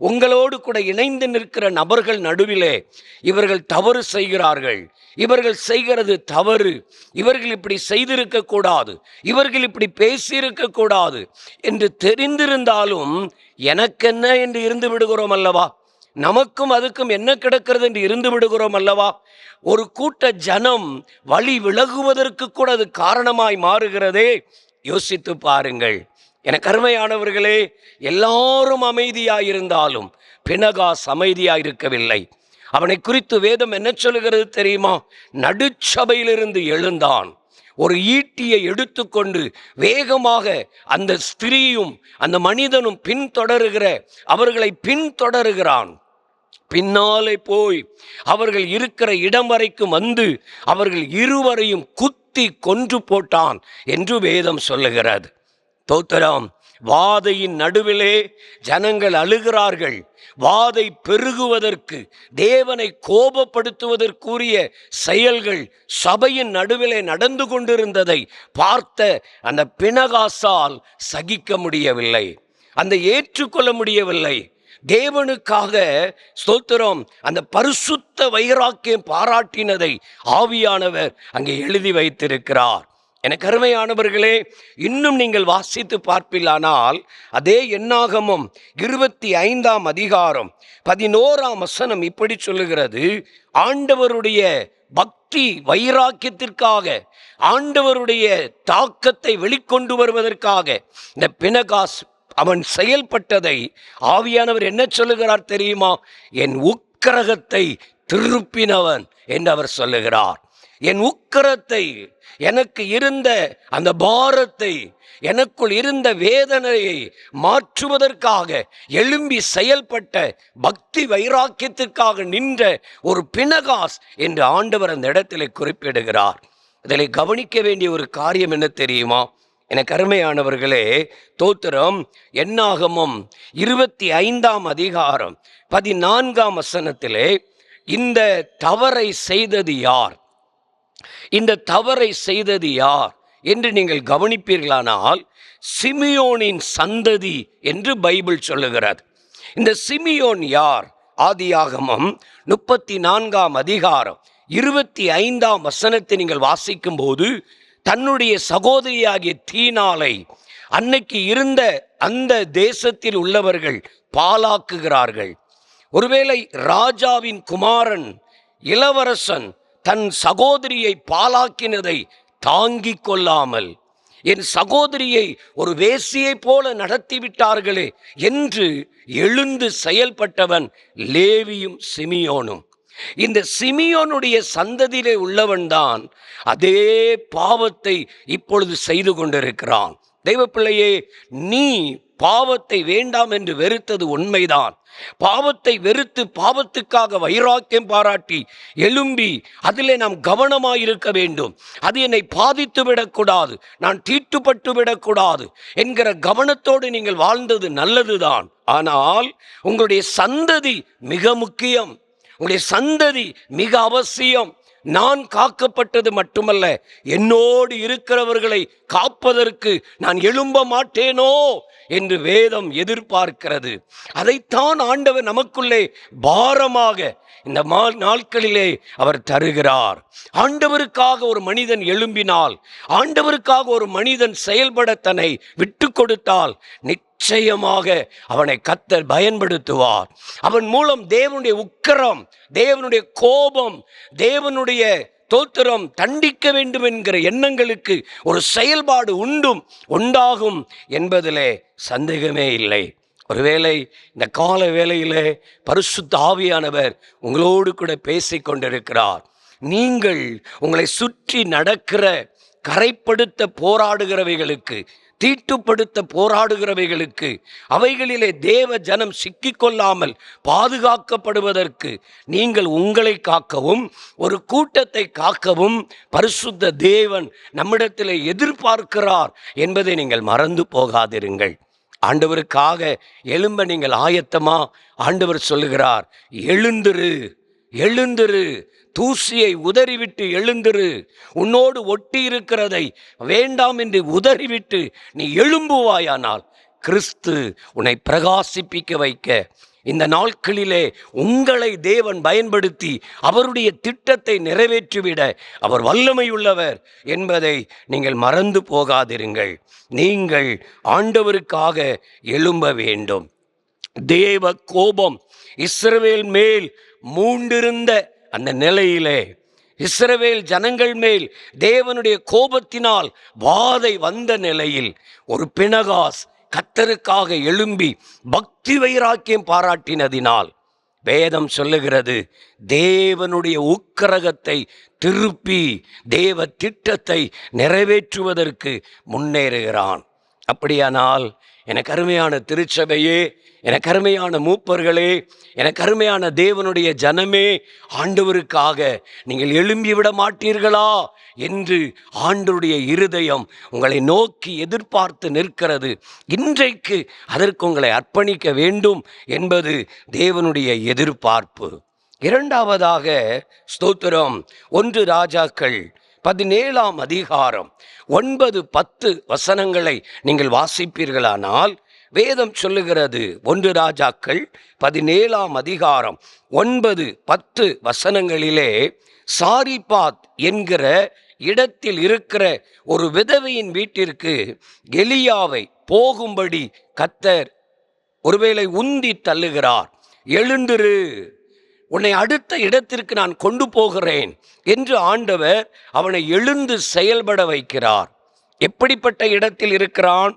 [SPEAKER 6] உங்களோடு கூட இணைந்து நிற்கிற நபர்கள் நடுவிலே இவர்கள் தவறு செய்கிறார்கள், இவர்கள் செய்கிறது தவறு, இவர்கள் இப்படி செய்திருக்க கூடாது, இவர்கள் இப்படி பேசியிருக்க கூடாது என்று தெரிந்திருந்தாலும் எனக்கென்ன என்று இருந்து விடுகிறோம் அல்லவா? நமக்கும் அதுக்கும் என்ன கிடக்கிறது என்று இருந்து விடுகிறோம் அல்லவா? ஒரு கூட்ட ஜனம் வழி விலகுவதற்கு கூட அது காரணமாய் மாறுகிறதே. யோசித்து பாருங்கள். எனக்கு அருமையானவர்களே, எல்லாரும் அமைதியாயிருந்தாலும் பினகாஸ் அமைதியாயிருக்கவில்லை. அவனை குறித்து வேதம் என்ன சொல்லுகிறது தெரியுமா? நடுச்சபையிலிருந்து எழுந்தான். ஒரு ஈட்டியை எடுத்துக்கொண்டு வேகமாக அந்த ஸ்திரீயும் அந்த மனிதனும் பின்தொடருகிற அவர்களை பின்தொடருகிறான். பின்னாலே போய் அவர்கள் இருக்கிற இடம் வரைக்கும் வந்து அவர்கள் இருவரையும் குத்தி கொன்று போட்டான் என்று வேதம் சொல்லுகிறது. ஸ்தோத்திரம். வாதையின் நடுவிலே ஜனங்கள் அழுகிறார்கள். வாதை பெருகுவதற்கு, தேவனை கோபப்படுத்துவதற்குரிய செயல்கள் சபையின் நடுவிலே நடந்து கொண்டிருந்ததை பார்த்த அந்த பினகாசால் சகிக்க முடியவில்லை, அந்த ஏற்றுக்கொள்ள முடியவில்லை. தேவனுக்காக ஸ்தோத்திரம் அந்த பரிசுத்த வைராக்கியம் பாராட்டினதை ஆவியானவர் அங்கே எழுதி வைத்திருக்கிறார். எனக்கு அருமையானவர்களே, இன்னும் நீங்கள் வாசித்து பார்ப்பீர்களானால் அதே என்னாகமம் 25ஆம் அதிகாரம் 11ஆம் வசனம் இப்படி சொல்லுகிறது. ஆண்டவருடைய பக்தி வைராக்கியத்திற்காக, ஆண்டவருடைய தாக்கத்தை வெளிக்கொண்டு வருவதற்காக இந்த பினகாஸ் அவன் செயல்பட்டதை ஆவியானவர் என்ன சொல்லுகிறார் தெரியுமா? என் உக்கிரகத்தை திருப்பினவன் என்று அவர் சொல்லுகிறார். என் உக்கிரத்தை, எனக்கு இருந்த அந்த பாரத்தை, எனக்குள் இருந்த வேதனையை மாற்றுவதற்காக எழும்பி செயல்பட்ட பக்தி வைராக்கியத்திற்காக நின்ற ஒரு பினகாஸ் என்று ஆண்டவர் அந்த இடத்திலே குறிப்பிடுகிறார். இதில் கவனிக்க வேண்டிய ஒரு காரியம் என்ன தெரியுமா? எனக்கு அருமையானவர்களே, தோத்திரம், என்னாகமம் 25ஆம் அதிகாரம் 14ஆம் வசனத்திலே இந்த தவறை செய்தது யார்? இந்த தவறை செய்தது யார் என்று நீங்கள் கவனிப்பீர்களானால் சிமியோனின் சந்ததி என்று பைபிள் சொல்லுகிறது. இந்த சிமியோன் யார்? ஆதியாகமம் 34ஆம் அதிகாரம் 25ஆம் வசனத்தை நீங்கள் வாசிக்கும் போது தன்னுடைய சகோதரியாகிய தீனாளை அன்னைக்கு இருந்த அந்த தேசத்தில் உள்ளவர்கள் பாலாக்குகிறார்கள். ஒருவேளை ராஜாவின் குமாரன் இளவரசன் தன் சகோதரியை பாலாக்கினதை தாங்கிக் கொள்ளாமல் என் சகோதரியை ஒரு வேசியை போல நடத்திவிட்டார்களே என்று எழுந்து செயல்பட்டவன் லேவியும் சிமியோனும். இந்த சிமியோனுடைய சந்ததியிலே உள்ளவன்தான் அதே பாவத்தை இப்பொழுது செய்து கொண்டிருக்கிறான். தெய்வ பிள்ளையே, நீ பாவத்தை வேண்டாம் என்று வெறுத்தது உண்மைதான். பாவத்தை வெறுத்து பாவத்துக்காக வைராக்கியம் பாராட்டி எழும்பி அதிலே நாம் கவனமாயிருக்க வேண்டும். அது என்னை பாதித்து விடக்கூடாது, நான் தீட்டுப்பட்டு விடக்கூடாது என்கிற கவனத்தோடு நீங்கள் வாழ்ந்தது நல்லதுதான். ஆனால் உங்களுடைய சந்ததி மிக முக்கியம், உங்களுடைய சந்ததி மிக அவசியம். நான் காக்கப்பட்டது மட்டுமல்ல, என்னோடு இருக்கிறவர்களை காப்பதற்கு நான் எழும்ப மாட்டேனோ என்று வேதம் எதிர்பார்க்கிறது. அதைத்தான் ஆண்டவர் நமக்குள்ளே பாரமாக இந்த நாட்களிலே அவர் தருகிறார். ஆண்டவருக்காக ஒரு மனிதன் எழும்பினால், ஆண்டவருக்காக ஒரு மனிதன் செயல்பட தன்னை விட்டு கொடுத்தால் நிச்சயமாக அவனை கர்த்தர் பயன்படுத்துவார். அவன் மூலம் தேவனுடைய உக்கிரம், தேவனுடைய கோபம், தேவனுடைய தோத்திரம் தண்டிக்க வேண்டும் என்கிற எண்ணங்களுக்கு ஒரு செயல்பாடு உண்டாகும் என்பதிலே சந்தேகமே இல்லை. ஒருவேளை இந்த கால வேளையிலே பரிசுத்த ஆவியானவர் உங்களோடு கூட பேசிக் கொண்டிருக்கிறார். நீங்கள் உங்களை சுற்றி நடக்கிற கரைப்படுத்த போராடுகிறவைகளுக்கு, தீட்டுப்படுத்த போராடுகிறவைகளுக்கு, அவைகளிலே தேவ ஜனம் சிக்கிக்கொள்ளாமல் பாதுகாக்கப்படுவதற்கு நீங்கள் உங்களை காக்கவும் ஒரு கூட்டத்தை காக்கவும் பரிசுத்த தேவன் நம்மிடத்திலே எதிர்பார்க்கிறார் என்பதை நீங்கள் மறந்து போகாதிருங்கள். ஆண்டவருக்காக எழும்ப நீங்கள் ஆயத்தமா? ஆண்டவர் சொல்லுகிறார், எழுந்திரு, எழுந்திரு, தூசியை உதறிவிட்டு எழுந்திரு, உன்னோடு ஒட்டி இருக்கிறதை வேண்டாம் என்று உதறிவிட்டு நீ எழும்புவாயானால் கிறிஸ்து உன்னை பிரகாசிப்பிக்க வைக்க இந்த நாட்களிலே உங்களை தேவன் பயன்படுத்தி அவருடைய திட்டத்தை நிறைவேற்றிவிட அவர் வல்லமையுள்ளவர் என்பதை நீங்கள் மறந்து போகாதிருங்கள். நீங்கள் ஆண்டவருக்காக எழும்ப வேண்டும். தேவ கோபம் இஸ்ரவேல் மேல் மூண்டிருந்த அந்த நிலையிலே, இஸ்ரவேல் ஜனங்கள் மேல் தேவனுடைய கோபத்தினால் வாதை வந்த நிலையில் ஒரு பினகாஸ் கர்த்தருக்காக எழும்பி பக்தி வைராக்கியம் பாராட்டினதினால் வேதம் சொல்லுகிறது, தேவனுடைய உக்கிரகத்தை திருப்பி தேவ திட்டத்தை நிறைவேற்றுவதற்கு முன்னேறுகிறான். அப்படியானால் எனக்கு அருமையான திருச்சபையே, எனக்கு அருமையான மூப்பர்களே, எனக்கு அருமையான தேவனுடைய ஜனமே, ஆண்டவருக்காக நீங்கள் எழும்பிவிட மாட்டீர்களா என்று ஆண்டவருடைய இருதயம் உங்களை நோக்கி எதிர்பார்த்து நிற்கிறது. இன்றைக்கு அதற்கு உங்களை அர்ப்பணிக்க வேண்டும் என்பது தேவனுடைய எதிர்பார்ப்பு. இரண்டாவதாக ஸ்தோத்திரம், 1 ராஜாக்கள் 17ஆம் அதிகாரம் 9-10 வசனங்களை நீங்கள் வாசிப்பீர்களானால் வேதம் சொல்லுகிறது, 1 ராஜாக்கள் 17ஆம் அதிகாரம் 9-10 வசனங்களிலே சாரிபாத் என்கிற இடத்தில் இருக்கிற ஒரு விதவையின் வீட்டிற்கு எலியாவை போகும்படி கர்த்தர் ஒருவேளை உந்தி தள்ளுகிறார். எழுந்திரு, உன்னை அடுத்த இடத்திற்கு நான் கொண்டு போகிறேன் என்று ஆண்டவர் அவனை எழுந்து செயல்பட வைக்கிறார். எப்படிப்பட்ட இடத்தில் இருக்கிறான்?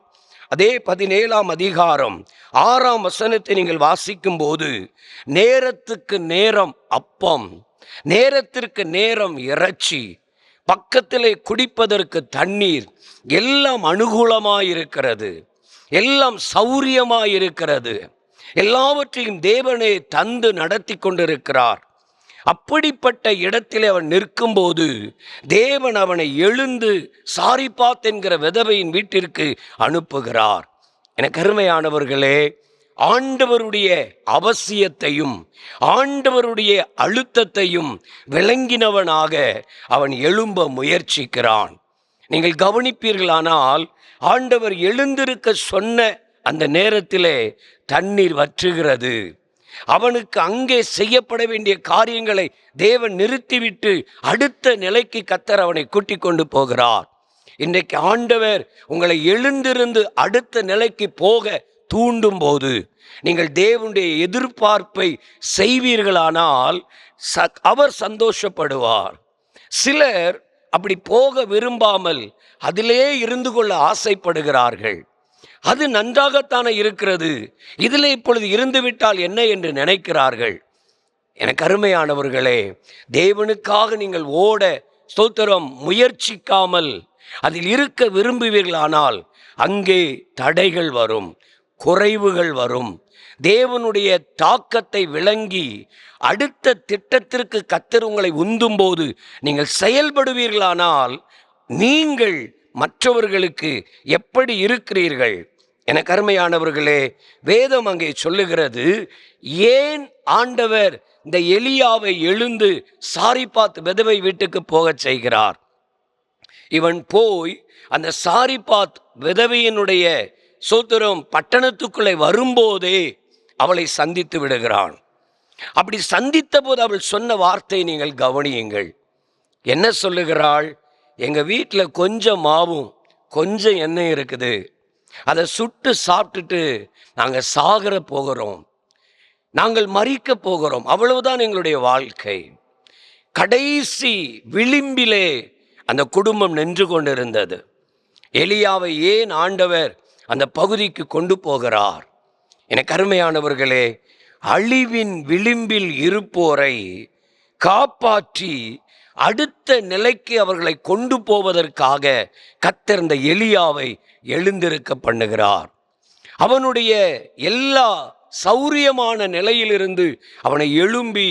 [SPEAKER 6] அதே 17ஆம் அதிகாரம் 6ஆம் வசனத்தை நீங்கள் வாசிக்கும் போது, நேரத்துக்கு நேரம் அப்பம், நேரத்திற்கு நேரம் இறைச்சி, பக்கத்திலே குடிப்பதற்கு தண்ணீர், எல்லாம் அனுகூலமாயிருக்கிறது, எல்லாம் சௌரியமாயிருக்கிறது, எல்லாவற்றையும் தேவனே தந்து நடத்தி கொண்டிருக்கிறார். அப்படிப்பட்ட இடத்திலே அவன் நிற்கும்போது தேவன் அவனை எழுந்து சாரிபாத் என்கிற விதவையின் வீட்டிற்கு அனுப்புகிறார். எனக்கு அருமையானவர்களே, ஆண்டவருடைய அவசியத்தையும் ஆண்டவருடைய அழுத்தத்தையும் விளங்கினவனாக அவன் எழும்ப முயற்சிக்கிறான். நீங்கள் கவனிப்பீர்களானால் ஆண்டவர் எழுந்திருக்க சொன்ன அந்த நேரத்திலே தண்ணீர் வற்றுகிறது. அவனுக்கு அங்கே செய்யப்பட வேண்டிய காரியங்களை தேவன் நிறுத்திவிட்டு அடுத்த நிலைக்கு கர்த்தர் அவனை கூட்டிக் கொண்டு போகிறார். இன்றைக்கு ஆண்டவர் உங்களை எழுந்திருந்து அடுத்த நிலைக்கு போக தூண்டும் போது நீங்கள் தேவனுடைய எதிர்பார்ப்பை செய்வீர்களானால் அவர் சந்தோஷப்படுவார். சிலர் அப்படி போக விரும்பாமல் அதிலே இருந்து கொள்ள ஆசைப்படுகிறார்கள். அது நன்றாகத்தானே இருக்கிறது, இதில் இப்பொழுது இருந்துவிட்டால் என்ன என்று நினைக்கிறார்கள். எனக்கு அருமையானவர்களே, தேவனுக்காக நீங்கள் ஓட ஸ்தோத்திரம் முயற்சிக்காமல் அதில் இருக்க விரும்புவீர்களானால் அங்கே தடைகள் வரும், குறைவுகள் வரும். தேவனுடைய தாக்கத்தை விளங்கி அடுத்த திட்டத்திற்கு கர்த்தர் உங்களை உந்தும் போது நீங்கள் செயல்படுவீர்களானால் நீங்கள் மற்றவர்களுக்கு எப்படி இருக்கிறீர்கள்? எனக்கு அருமையானவர்களே, வேதம் அங்கே சொல்லுகிறது, ஏன் ஆண்டவர் இந்த எலியாவை எழுந்து சாரிபாத் விதவை வீட்டுக்கு போகச் செய்கிறார்? இவன் போய் அந்த சாரிபாத் விதவையினுடைய சோத்திரம் பட்டணத்துக்குள்ளே வரும்போதே அவளை சந்தித்து விடுகிறான். அப்படி சந்தித்த போது அவள் சொன்ன வார்த்தை நீங்கள் கவனியுங்கள். என்ன சொல்லுகிறாள்? எங்க வீட்டில் கொஞ்சம் மாவும் கொஞ்சம் எண்ணெய் இருக்குது, அதை சுட்டு சாப்பிட்டுட்டு நாங்கள் சாகர போகிறோம், நாங்கள் மரிக்க போகிறோம், அவ்வளவுதான் எங்களுடைய வாழ்க்கை. கடைசி விளிம்பிலே அந்த குடும்பம் நின்று கொண்டிருந்தது. எலியாவை ஏன் ஆண்டவர் அந்த பகுதிக்கு கொண்டு போகிறார்? எனக்கு அருமையானவர்களே, அழிவின் விளிம்பில் இருப்போரை காப்பாற்றி அடுத்த நிலைக்கு அவர்களை கொண்டு போவதற்காக கர்த்தர் இந்த எலியாவை எழுந்திருக்க பண்ணுகிறார். அவனுடைய எல்லா சௌரியமான நிலையிலிருந்து அவனை எழும்பி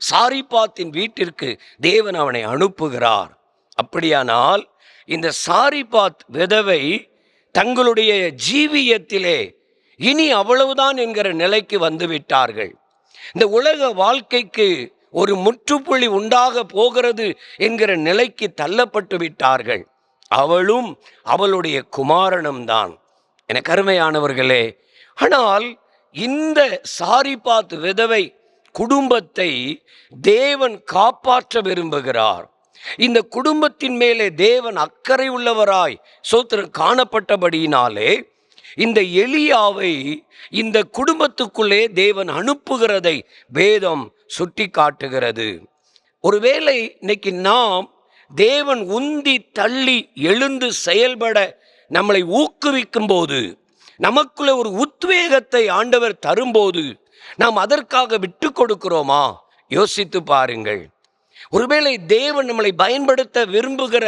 [SPEAKER 6] சாரிபாத்தின் வீட்டிற்கு தேவன் அவனை அனுப்புகிறார். அப்படியானால் இந்த சாரிபாத் விதவை தங்களுடைய ஜீவியத்திலே இனி அவ்வளவுதான் என்கிற நிலைக்கு வந்து விட்டார்கள். இந்த உலக வாழ்க்கைக்கு ஒரு முற்றுப்புள்ளி உண்டாக போகிறது என்கிற நிலைக்கு தள்ளப்பட்டு விட்டார்கள். அவளும் அவளுடைய குமாரனும் தான். எனக்கு அருமையானவர்களே, ஆனால் இந்த சாரிபாத் விதவை குடும்பத்தை தேவன் காப்பாற்ற விரும்புகிறார். இந்த குடும்பத்தின் மேலே தேவன் அக்கறை உள்ளவராய் சோத்திரம் காணப்பட்டபடியினாலே இந்த எலியாவை இந்த குடும்பத்துக்குள்ளே தேவன் அனுப்புகிறதை வேதம் சுட்டி காட்டுகிறது. ஒருவேளை இன்னைக்கு நாம் தேவன் உந்தி தள்ளி எழுந்து செயல்பட நம்மளை ஊக்குவிக்கும் போது, நமக்குள்ள ஒரு உத்வேகத்தை ஆண்டவர் தரும்போது நாம் அதற்காக விட்டு கொடுக்கிறோமா? யோசித்து பாருங்கள். ஒருவேளை தேவன் நம்மளை பயன்படுத்த விரும்புகிற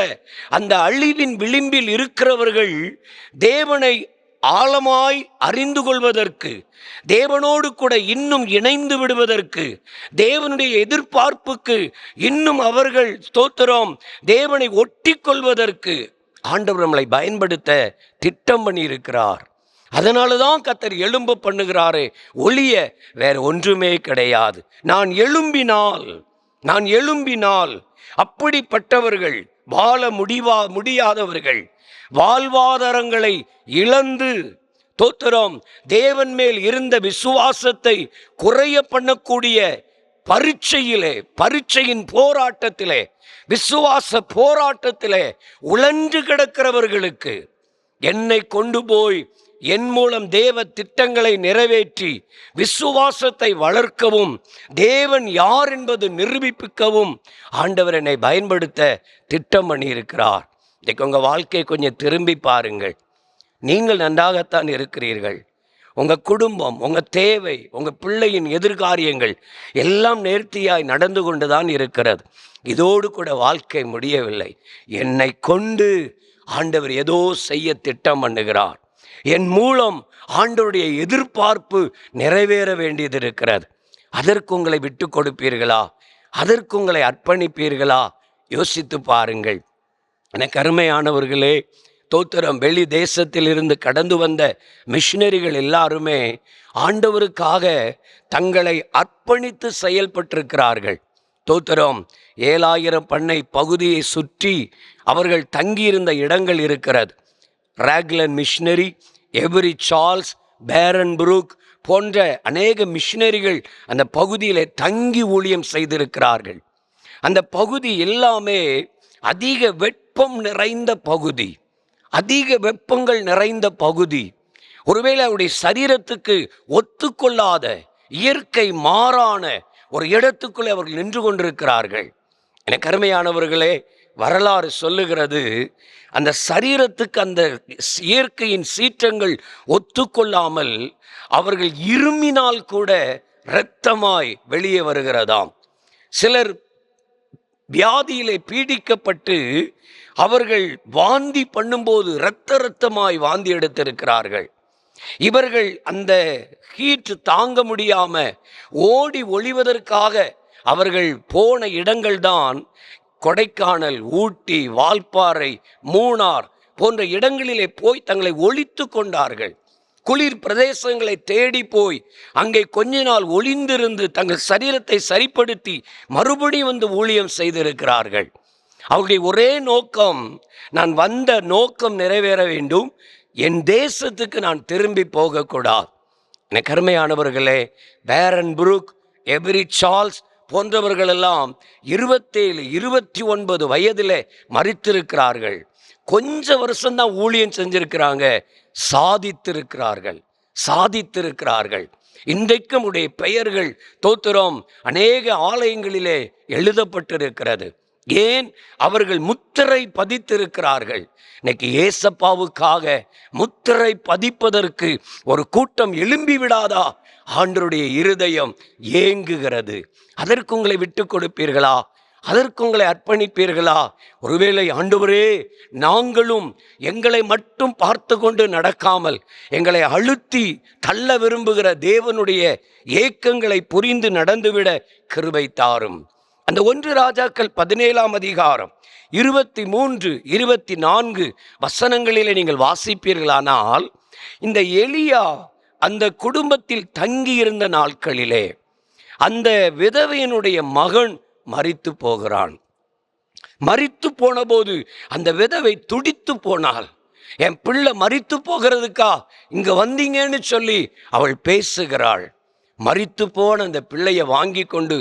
[SPEAKER 6] அந்த அழிவின் விளிம்பில் இருக்கிறவர்கள் தேவனை ஆழமாய் அறிந்து கொள்வதற்கு, தேவனோடு கூட இன்னும் இணைந்து விடுவதற்கு, தேவனுடைய எதிர்பார்ப்புக்கு இன்னும் அவர்கள் ஸ்தோத்திரம் தேவனை ஒட்டி கொள்வதற்கு ஆண்டவர் நம்மளை பயன்படுத்த திட்டம் பண்ணி இருக்கிறார். அதனால தான் கர்த்தர் எழும்ப பண்ணுகிறாரே ஒழிய வேற ஒன்றுமே கிடையாது. நான் எழும்பினால் அப்படிப்பட்டவர்கள் வாழ முடியாதவர்கள், வாழ்வாதாரங்களை இழந்து தோத்திரம் தேவன் மேல் இருந்த விசுவாசத்தை குறைய பண்ணக்கூடிய பரீட்சையின் போராட்டத்திலே, விசுவாச போராட்டத்திலே உழன்று கிடக்கிறவர்களுக்கு என்னை கொண்டு போய் என் மூலம் தேவ திட்டங்களை நிறைவேற்றி விசுவாசத்தை வளர்க்கவும் தேவன் யார் என்பது நிரூபிக்கவும் ஆண்டவர் என்னை பயன்படுத்த திட்டம் பண்ணியிருக்கிறார். இன்றைக்கு உங்கள் வாழ்க்கையை கொஞ்சம் திரும்பி பாருங்கள். நீங்கள் நன்றாகத்தான் இருக்கிறீர்கள். உங்கள் குடும்பம், உங்கள் தேவை, உங்கள் பிள்ளையின் எதிர்காரியங்கள் எல்லாம் நேர்த்தியாய் நடந்து கொண்டு தான் இருக்கிறது. இதோடு கூட வாழ்க்கை முடியவில்லை. என்னை கொண்டு ஆண்டவர் ஏதோ செய்ய திட்டம் பண்ணுகிறார். என் மூலம் ஆண்டவருடைய எதிர்பார்ப்பு நிறைவேற வேண்டியது இருக்கிறது. அதற்கு உங்களை விட்டு கொடுப்பீர்களா? அதற்கு உங்களை அர்ப்பணிப்பீர்களா? யோசித்து பாருங்கள். எனக்கு அருமையானவர்களே, தோத்திரம் வெளி தேசத்திலிருந்து கடந்து வந்த மிஷினரிகள் எல்லாருமே ஆண்டவருக்காக தங்களை அர்ப்பணித்து செயல்பட்டிருக்கிறார்கள். தோத்திரம். 7000 பண்ணை பகுதியை சுற்றி அவர்கள் தங்கியிருந்த இடங்கள் இருக்கிறது. ராக்லன் மிஷனரி, எவரி சார்ல்ஸ், பேரன் புரூக் போன்ற அநேக மிஷனரிகள் அந்த பகுதியிலே தங்கி ஊழியம் செய்திருக்கிறார்கள். அந்த பகுதி எல்லாமே அதிக வெப்பம் நிறைந்த பகுதி, அதிக வெப்பங்கள் நிறைந்த பகுதி. ஒருவேளை அவருடைய சரீரத்துக்கு ஒத்துக்கொள்ளாத இயற்கை மாறான ஒரு இடத்துக்குள்ளே அவர்கள் நின்று கொண்டிருக்கிறார்கள். எனக்கு அருமையானவர்களே, வரலாறு சொல்லுகிறது, அந்த சரீரத்துக்கு அந்த இயற்கையின் சீற்றங்கள் ஒத்துக்கொள்ளாமல் அவர்கள் இருமினால் கூட இரத்தமாய் வெளியே வருகிறதாம். சிலர் வியாதியிலே பீடிக்கப்பட்டு அவர்கள் வாந்தி பண்ணும்போது இரத்தமாய் வாந்தி எடுத்திருக்கிறார்கள். இவர்கள் அந்த ஹீட் தாங்க முடியாம ஓடி ஒளிவதற்காக அவர்கள் போன இடங்கள்தான் கொடைக்கானல், ஊட்டி, வால்பாறை, மூணார் போன்ற இடங்களிலே போய் தங்களை ஒளித்து கொண்டார்கள். குளிர் பிரதேசங்களை தேடி போய் அங்கே கொஞ்ச நாள் ஒளிந்திருந்து தங்கள் சரீரத்தை சரிப்படுத்தி மறுபடியும் வந்து ஊழியம் செய்திருக்கிறார்கள். அவருடைய ஒரே நோக்கம், நான் வந்த நோக்கம் நிறைவேற வேண்டும், என் தேசத்துக்கு நான் திரும்பி போகக்கூடாது. எனக்கு அருமையானவர்களே, பேரன் புரூக், எவரி சார்ல்ஸ் போன்றவர்களெல்லாம் 27, 29 வயதில் மரித்திருக்கிறார்கள். கொஞ்ச வருஷம்தான் ஊழியம் செஞ்சிருக்கிறாங்க, சாதித்திருக்கிறார்கள். இன்றைக்கும் உடைய பெயர்கள் தோத்திரம் அநேக ஆலயங்களிலே எழுதப்பட்டிருக்கிறது. ஏன்? அவர்கள் முத்திரை பதித்திருக்கிறார்கள். இன்னைக்கு ஏசப்பாவுக்காக முத்திரை பதிப்பதற்கு ஒரு கூட்டம் எழும்பி விடாதா? ஆண்டவருடைய இருதயம் ஏங்குகிறது. அதற்கு உங்களை விட்டு கொடுப்பீர்களா? அதற்கு உங்களை அர்ப்பணிப்பீர்களா? ஒருவேளை ஆண்டவரே, நாங்களும் எங்களை மட்டும் பார்த்து கொண்டு நடக்காமல் எங்களை அழுத்தி தள்ள விரும்புகிற தேவனுடைய ஏக்கங்களை புரிந்து நடந்துவிட கிருபை தாரும். அந்த 1 ராஜாக்கள் 17ஆம் அதிகாரம் 23, 24 வசனங்களிலே நீங்கள் வாசிப்பீர்களானால், இந்த எலியா அந்த குடும்பத்தில் தங்கியிருந்த நாட்களிலே அந்த விதவையினுடைய மகன் மரித்து போகிறான். மரித்து போன போது அந்த விதவை துடித்து போனாள். என் பிள்ளை மரித்து போகிறதுக்கா இங்க வந்தீங்கன்னு சொல்லி அவள் பேசுகிறாள். மரித்து போன அந்த பிள்ளையை வாங்கி கொண்டு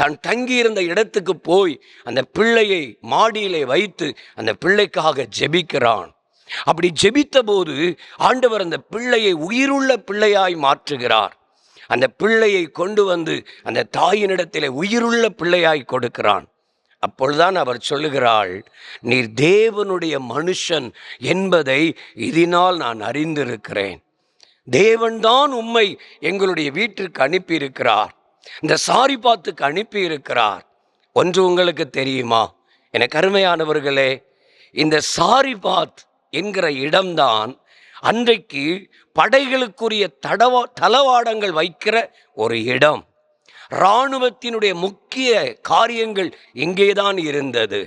[SPEAKER 6] தான் தங்கியிருந்த இடத்துக்கு போய் அந்த பிள்ளையை மாடியிலே வைத்து அந்த பிள்ளைக்காக ஜெபிக்கிறான். அப்படி ஜெபித்த போது ஆண்டவர் அந்த பிள்ளையை உயிருள்ள பிள்ளையாய் மாற்றுகிறார். அந்த பிள்ளையை கொண்டு வந்து அந்த தாயினிடத்திலே உயிருள்ள பிள்ளையாய் கொடுக்கிறான். அப்பொழுதுதான் அவர் சொல்லுகிறாள், நீர் தேவனுடைய மனுஷன் என்பதை இதனால் நான் அறிந்திருக்கிறேன். தேவன்தான் உம்மை எங்களுடைய வீட்டிற்கு அனுப்பியிருக்கிறார், இந்த சாரிபாத்துக்கு அனுப்பியிருக்கிறார். ஒன்று உங்களுக்கு தெரியுமா? எனக்கு அருமையானவர்களே, இந்த சாரிபாத் என்கிற இடம்தான் அன்றைக்கு படைகளுக்குரிய தளவாடங்கள் வைக்கிற ஒரு இடம். இராணுவத்தினுடைய முக்கிய காரியங்கள் இங்கேதான் இருந்தது.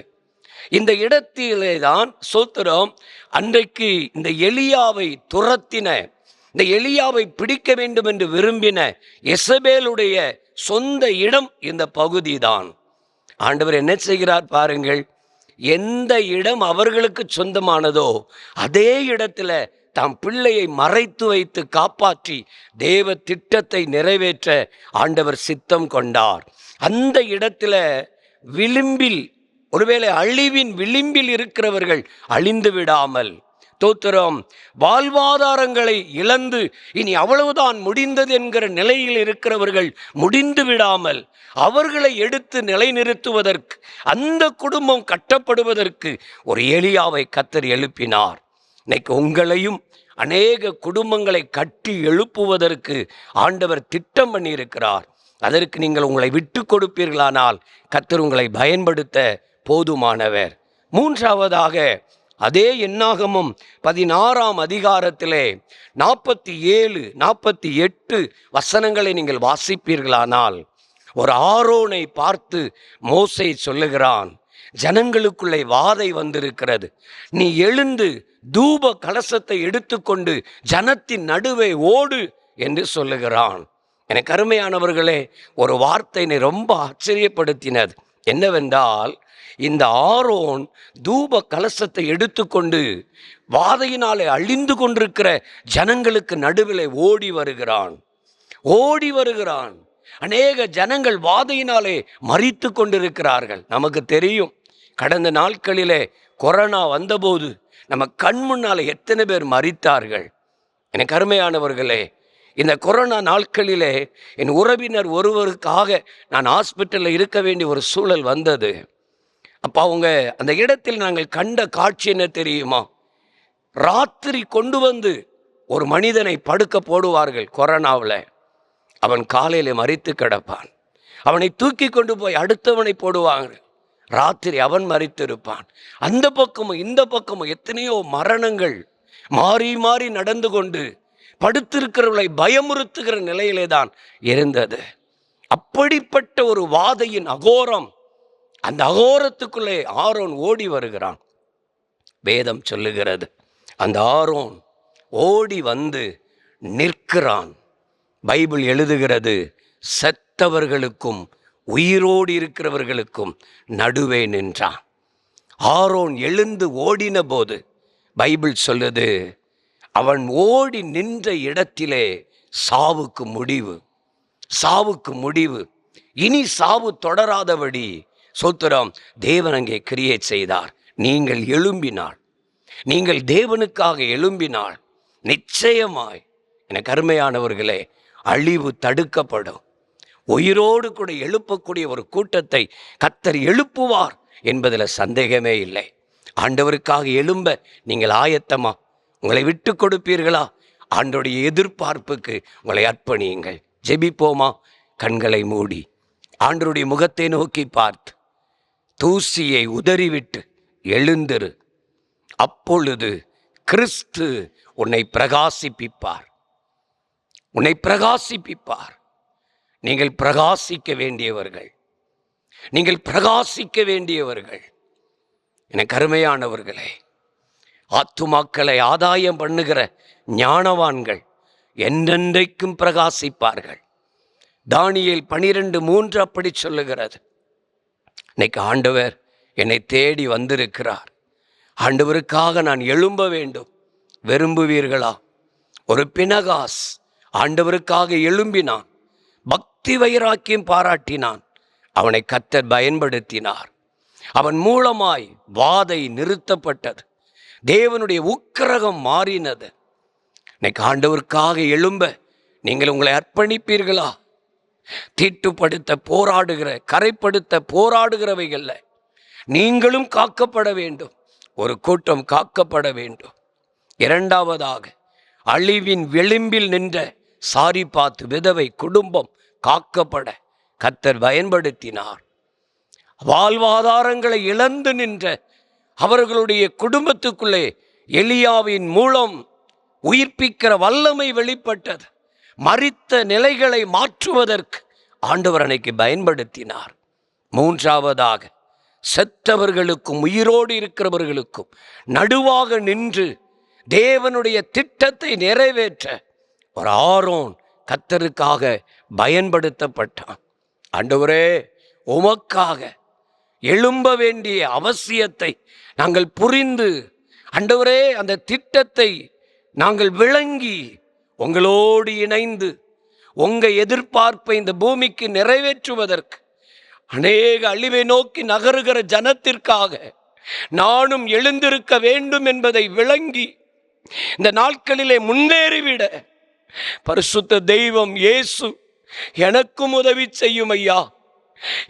[SPEAKER 6] இந்த இடத்திலே தான் சோத்திரம் அன்றைக்கு இந்த எலியாவை துரத்தின, இந்த எலியாவை பிடிக்க வேண்டும் என்று விரும்பின எசபேலுடைய சொந்த இடம் இந்த பகுதி தான். ஆண்டவர் என்ன செய்கிறார் பாருங்கள், எந்த இடம் அவர்களுக்கு சொந்தமானதோ அதே இடத்துல தாம் பிள்ளையை மறைத்து வைத்து காப்பாற்றி தேவ திட்டத்தை நிறைவேற்ற ஆண்டவர் சித்தம் கொண்டார். அந்த இடத்துல விளிம்பில், ஒருவேளை அழிவின் விளிம்பில் இருக்கிறவர்கள் அழிந்து விடாமல், தோத்திரம் வாழ்வாதாரங்களை இழந்து இனி அவ்வளவுதான் முடிந்தது என்கிற நிலையில் இருக்கிறவர்கள் முடிந்து விடாமல் அவர்களை எடுத்து நிலைநிறுத்துவதற்கு, அந்த குடும்பம் கட்டப்படுவதற்கு ஒரு எலியாவை கர்த்தர் எழுப்பினார். இன்னைக்கு உங்களையும் அநேக குடும்பங்களை கட்டி எழுப்புவதற்கு ஆண்டவர் திட்டம் பண்ணியிருக்கிறார். அதற்கு நீங்கள் உங்களை விட்டு கொடுப்பீர்களானால் கர்த்தர் உங்களை பயன்படுத்த போதுமானவர். மூன்றாவதாக, அதே என்னாகமம் 16ஆம் அதிகாரத்திலே 47, 48 வசனங்களை நீங்கள் வாசிப்பீர்களானால், ஒரு ஆரோனை பார்த்து மோசே சொல்லுகிறான், ஜனங்களுக்குள்ளே வாதை வந்திருக்கிறது, நீ எழுந்து தூப கலசத்தை எடுத்துக்கொண்டு ஜனத்தின் நடுவே ஓடு என்று சொல்லுகிறான். எனக்கு அருமையானவர்களே, ஒரு வார்த்தை என்னை ரொம்ப ஆச்சரியப்படுத்தினது. என்னவென்றால், இந்த ஆரோன் தூப கலசத்தை எடுத்துக்கொண்டு வாதையினாலே அழிந்து கொண்டிருக்கிற ஜனங்களுக்கு நடுவில் ஓடி வருகிறான். அநேக ஜனங்கள் வாதையினாலே மரித்து கொண்டிருக்கிறார்கள். நமக்கு தெரியும், கடந்த நாட்களிலே கொரோனா வந்தபோது நம்ம கண் முன்னாலே எத்தனை பேர் மரித்தார்கள். எனக்கு அருமையானவர்களே, இந்த கொரோனா நாட்களிலே என் உறவினர் ஒருவருக்காக நான் ஹாஸ்பிட்டலில் இருக்க வேண்டிய ஒரு சூழல் வந்தது. அப்போ அவங்க அந்த இடத்தில் நாங்கள் கண்ட காட்சி என்ன தெரியுமா? ராத்திரி கொண்டு வந்து ஒரு மனிதனை படுக்க போடுவார்கள் கொரோனாவில். அவன் காலையில் மரித்து கிடப்பான். அவனை தூக்கி கொண்டு போய் அடுத்தவனை போடுவாங்க. ராத்திரி அவன் மரித்திருப்பான். அந்த பக்கமும் இந்த பக்கமும் எத்தனையோ மரணங்கள் மாறி மாறி நடந்து கொண்டு படுத்திருக்கிறவர்களை பயமுறுத்துகிற நிலையிலே தான் இருந்தது. அப்படிப்பட்ட ஒரு வாதையின் அகோரம், அந்த அகோரத்துக்குள்ளே ஆரோன் ஓடி வருகிறான். வேதம் சொல்லுகிறது, அந்த ஆரோன் ஓடி வந்து நிற்கிறான். பைபிள் எழுதுகிறது, செத்தவர்களுக்கும் உயிரோடு இருக்கிறவர்களுக்கும் நடுவே நின்றான். ஆரோன் எழுந்து ஓடின போது பைபிள் சொல்லுது, அவன் ஓடி நின்ற இடத்திலே சாவுக்கு முடிவு. இனி சாவு தொடராதபடி சோத்திரம் தேவன் அங்கே கிரியேட் செய்தார். நீங்கள் தேவனுக்காக எழும்பினால் நிச்சயமாய், எனக்கு அருமையானவர்களே, அழிவு தடுக்கப்படும். உயிரோடு கூட எழுப்பக்கூடிய ஒரு கூட்டத்தை கர்த்தர் எழுப்புவார் என்பதில் சந்தேகமே இல்லை. ஆண்டவருக்காக எழும்ப நீங்கள் ஆயத்தமா? உங்களை விட்டு கொடுப்பீர்களா? ஆண்டவருடைய எதிர்பார்ப்புக்கு உங்களை அர்ப்பணியுங்கள். ஜெபிப்போமா? கண்களை மூடி ஆண்டவருடைய முகத்தை நோக்கி பார்த்து தூசியை உதறிவிட்டு எழுந்திரு. அப்பொழுது கிறிஸ்து உன்னை பிரகாசிப்பிப்பார். நீங்கள் பிரகாசிக்க வேண்டியவர்கள். எனக்கு அருமையானவர்களே, ஆத்துமாக்களை ஆதாயம் பண்ணுகிற ஞானவான்கள் என்றென்றைக்கும் பிரகாசிப்பார்கள். தானியேல் 12:3 அப்படி சொல்லுகிறது. இன்னைக்கு ஆண்டவர் என்னை தேடி வந்திருக்கிறார். ஆண்டவருக்காக நான் எழும்ப வேண்டும். விரும்புவீர்களா? ஒரு பினகாஸ் ஆண்டவருக்காக எழும்பினான். பக்தி வைராக்கியம் பாராட்டினான். அவனை கர்த்தர் பயன்படுத்தினார். அவன் மூலமாய் வாதை நிறுத்தப்பட்டது. தேவனுடைய உக்கிரகம் மாறினது. இன்னைக்கு ஆண்டவருக்காக எழும்ப நீங்கள் உங்களை அர்ப்பணிப்பீர்களா? தீட்டுப்படுத்த போராடுகிற, கரைப்படுத்த போராடுகிறவைகள்ல நீங்களும் காக்கப்பட வேண்டும். ஒரு கூட்டம் காக்கப்பட வேண்டும். இரண்டாவதாக, அழிவின் விளிம்பில் நின்ற சாரிபாத் விதவை குடும்பம் காக்கப்பட கர்த்தர் பயன்படுத்தினார். வாழ்வாதாரங்களை இழந்து நின்ற அவர்களுடைய குடும்பத்துக்குள்ளே எலியாவின் மூலம் உயிர்ப்பிக்கிற வல்லமை வெளிப்பட்டது. மரித்த நிலைகளை மாற்றுவதற்கு ஆண்டவர் அன்னைக்கு பயன்படுத்தினார். மூன்றாவதாக, செத்தவர்களுக்கும் உயிரோடு இருக்கிறவர்களுக்கும் நடுவாக நின்று தேவனுடைய திட்டத்தை நிறைவேற்ற ஒரு ஆரோன் கர்த்தருக்காக பயன்படுத்தப்பட்டான். ஆண்டவரே, உமக்காக எழும்ப வேண்டிய அவசியத்தை நாங்கள் புரிந்து, ஆண்டவரே, அந்த திட்டத்தை நாங்கள் விளங்கி உங்களோடு இணைந்து உங்க எதிர்பார்ப்பை இந்த பூமிக்கு நிறைவேற்றுவதற்கு, அநேக அழிவை நோக்கி நகருகிற ஜனத்திற்காக நானும் எழுந்திருக்க வேண்டும் என்பதை விளங்கி இந்த நாட்களிலே முன்னேறிவிட பரிசுத்த தெய்வம் இயேசு எனக்கும் உதவி செய்யும் ஐயா.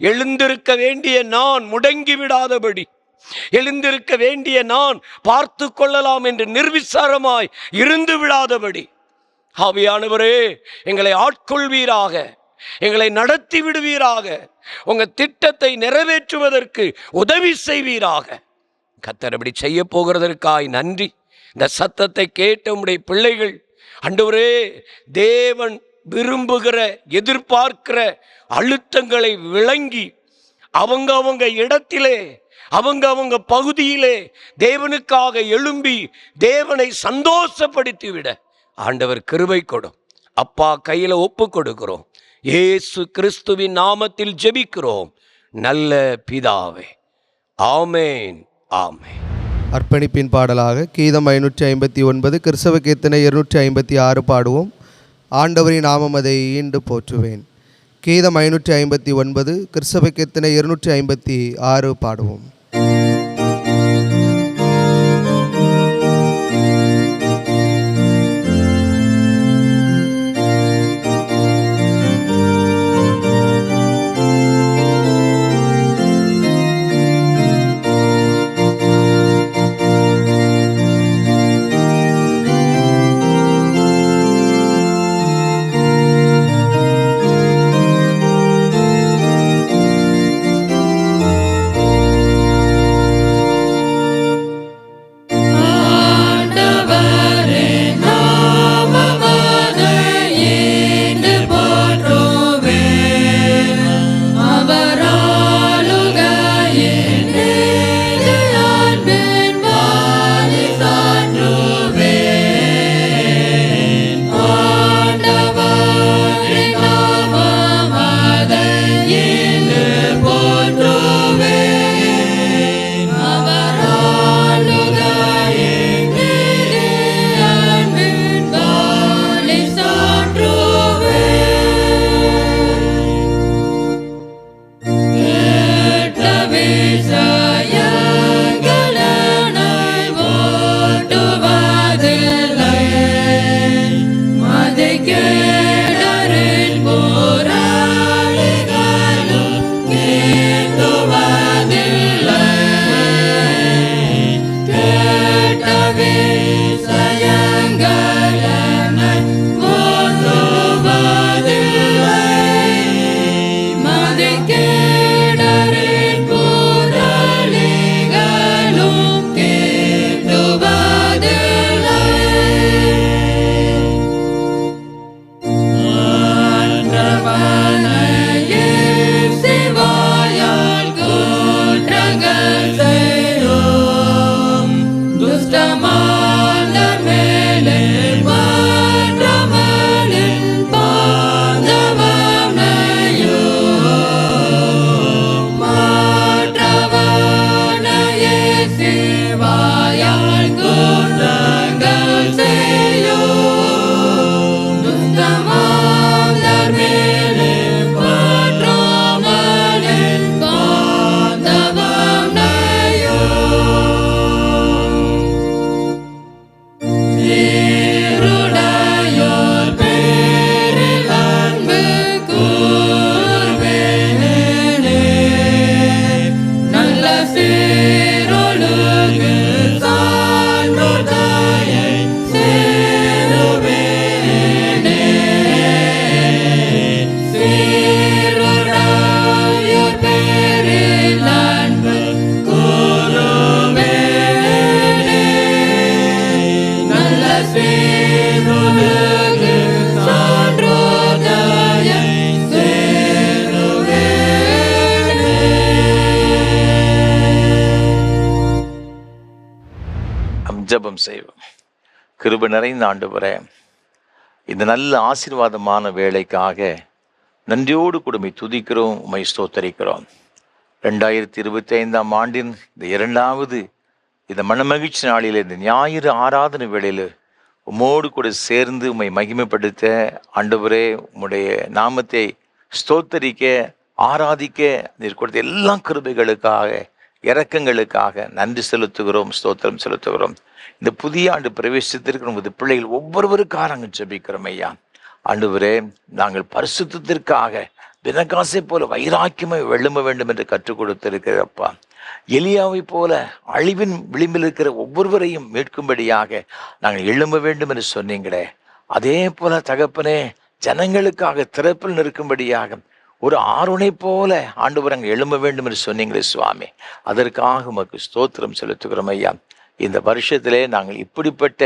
[SPEAKER 6] எழுந்திருக்க வேண்டிய நான் முடங்கி விடாதபடி, எழுந்திருக்க வேண்டிய நான் பார்த்து கொள்ளலாம் என்று நிர்விசாரமாய் இருந்து விடாதபடி, ஆவியானவரே, எங்களை ஆட்கொள்வீராக, எங்களை நடத்தி விடுவீராக, உங்க திட்டத்தை நிறைவேற்றுவதற்கு உதவி செய்வீராக. கர்த்தர் அப்படி செய்ய போகிறதற்காய் நன்றி. இந்த சத்தத்தை கேட்ட உம்முடைய பிள்ளைகள், ஆண்டவரே, தேவன் விரும்புகிற, எதிர்பார்க்கிற அழுத்தங்களை விளங்கி அவங்க இடத்திலே, அவங்க பகுதியிலே தேவனுக்காக எழும்பி தேவனை சந்தோஷப்படுத்திவிட ஆண்டவர் கிருபை கொடும். அப்பா கையில் ஒப்பு கொடுக்கிறோம். இயேசு கிறிஸ்துவின் நாமத்தில் ஜெபிக்கிறோம் நல்ல பிதாவே, ஆமேன், ஆமேன்.
[SPEAKER 2] அர்ப்பணிப்பின் பாடலாக கீதம் 559, கிறிஸ்தவ கீர்த்தனை 256 பாடுவோம். ஆண்டவரின் நாமம் அதை ஈண்டு போற்றுவேன். கீதம் 559, கிறிஸ்தவ கீர்த்தனை 256 பாடுவோம்.
[SPEAKER 1] ஜெபம் செய்வோம். கிருபை நிறைந்த ஆண்டவரே, இந்த நல்ல ஆசீர்வாதமான வேலைக்காக நன்றியோடு கூடமை துதிக்கிறோம், உம்மை ஸ்தோத்தரிக்கிறோம். 2025ஆம் ஆண்டின் இந்த 2வது இந்த மனமகிழ்ச்சி நாளில், இந்த ஞாயிறு ஆராதனை வேளையில் உம்மோடு கூட சேர்ந்து உம்மை மகிமைப்படுத்த ஆண்டவரே, உம்முடைய நாமத்தை ஸ்தோத்தரிக்க ஆராதிக்க நீர் கொடுத்த எல்லா கிருபைகளுக்காக இரக்கங்களுக்காக நன்றி செலுத்துகிறோம், ஸ்தோத்திரம் செலுத்துகிறோம். இந்த புதிய ஆண்டு பிரவேசத்திற்கு நமது பிள்ளைகள் ஒவ்வொருவருக்காக நாங்கள் ஜெபிக்கிறோம் ஐயா. ஆண்டவரே, நாங்கள் பரிசுத்தத்திற்காக தினகாசை போல வைராக்கியமாய் எழும்ப வேண்டும் என்று கற்றுக் கொடுத்திருக்கிறப்பா. எலியாவை போல அழிவின் விளிம்பில் இருக்கிற ஒவ்வொருவரையும் மீட்கும்படியாக நாங்கள் எழும்ப வேண்டும் என்று சொன்னீங்களே, அதே போல தகப்பனே, ஜனங்களுக்காக திறப்பில் நிற்கும்படியாக ஒரு ஆரோனை போல ஆண்டவர் அங்கே எழும்ப வேண்டும் என்று சொன்னீங்களே சுவாமி. அதற்காக உமக்கு ஸ்தோத்திரம் செலுத்துகிறோம் ஐயா. இந்த வருஷத்திலே நாங்கள் இப்படிப்பட்ட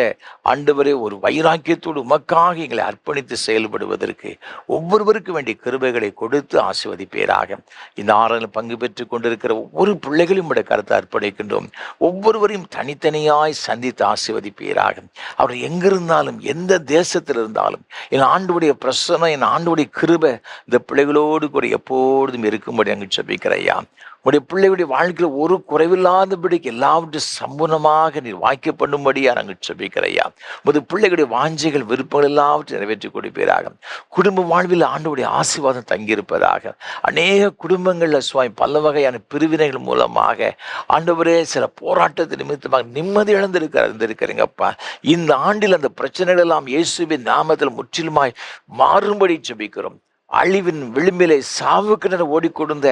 [SPEAKER 1] ஆண்டவரே ஒரு வைராக்கியத்தோடு உமக்காக எங்களை அர்ப்பணித்து செயல்படுவதற்கு ஒவ்வொருவருக்கும் வேண்டிய கிருபைகளை கொடுத்து ஆசீர்வதிப்பீராக. இந்த ஆறாவில் பங்கு பெற்று கொண்டிருக்கிற ஒவ்வொரு பிள்ளைகளையும் உடைய கருத்தை அர்ப்பணிக்கின்றோம். ஒவ்வொருவரையும் தனித்தனியாய் சந்தித்து ஆசீர்வதிப்பீராக. அவர் எங்கிருந்தாலும் எந்த தேசத்தில் இருந்தாலும் என் ஆண்டவருடைய பிரசன்னம், என் ஆண்டவருடைய கிருபை இந்த பிள்ளைகளோடு கூட எப்பொழுதும் இருக்கும்படி அங்கு ஜெபிக்கிறையா. உடைய பிள்ளைகளுடைய வாழ்க்கையில் ஒரு குறைவில்லாதபடிக்கு எல்லாவற்றையும் சம்பூர்ணமாக நீர் வாய்க்க பண்ணும்படியா நாங்கள் ஜெபிக்கிறையா. உமது பிள்ளைகளுடைய வாஞ்சைகள் விருப்பங்கள் எல்லாவற்றையும் நிறைவேற்றி கொடுப்பீராக. குடும்ப வாழ்வில் ஆண்டவருடைய ஆசீர்வாதம் தங்கியிருப்பதாக. அநேக குடும்பங்களில் சுவாமி பல வகையான பிரிவினைகள் மூலமாக ஆண்டவரே சில போராட்டத்தை நிமித்தமாக நிம்மதி இழந்திருக்கிறீங்கப்பா. இந்த ஆண்டில் அந்த பிரச்சனைகள் எல்லாம் இயேசுவின் நாமத்தில் முற்றிலுமாய் மாறும்படி ஜெபிக்கிறோம். அழிவின் விளிம்பிலே சாவுக்கிணறு ஓடிக்கொடுந்த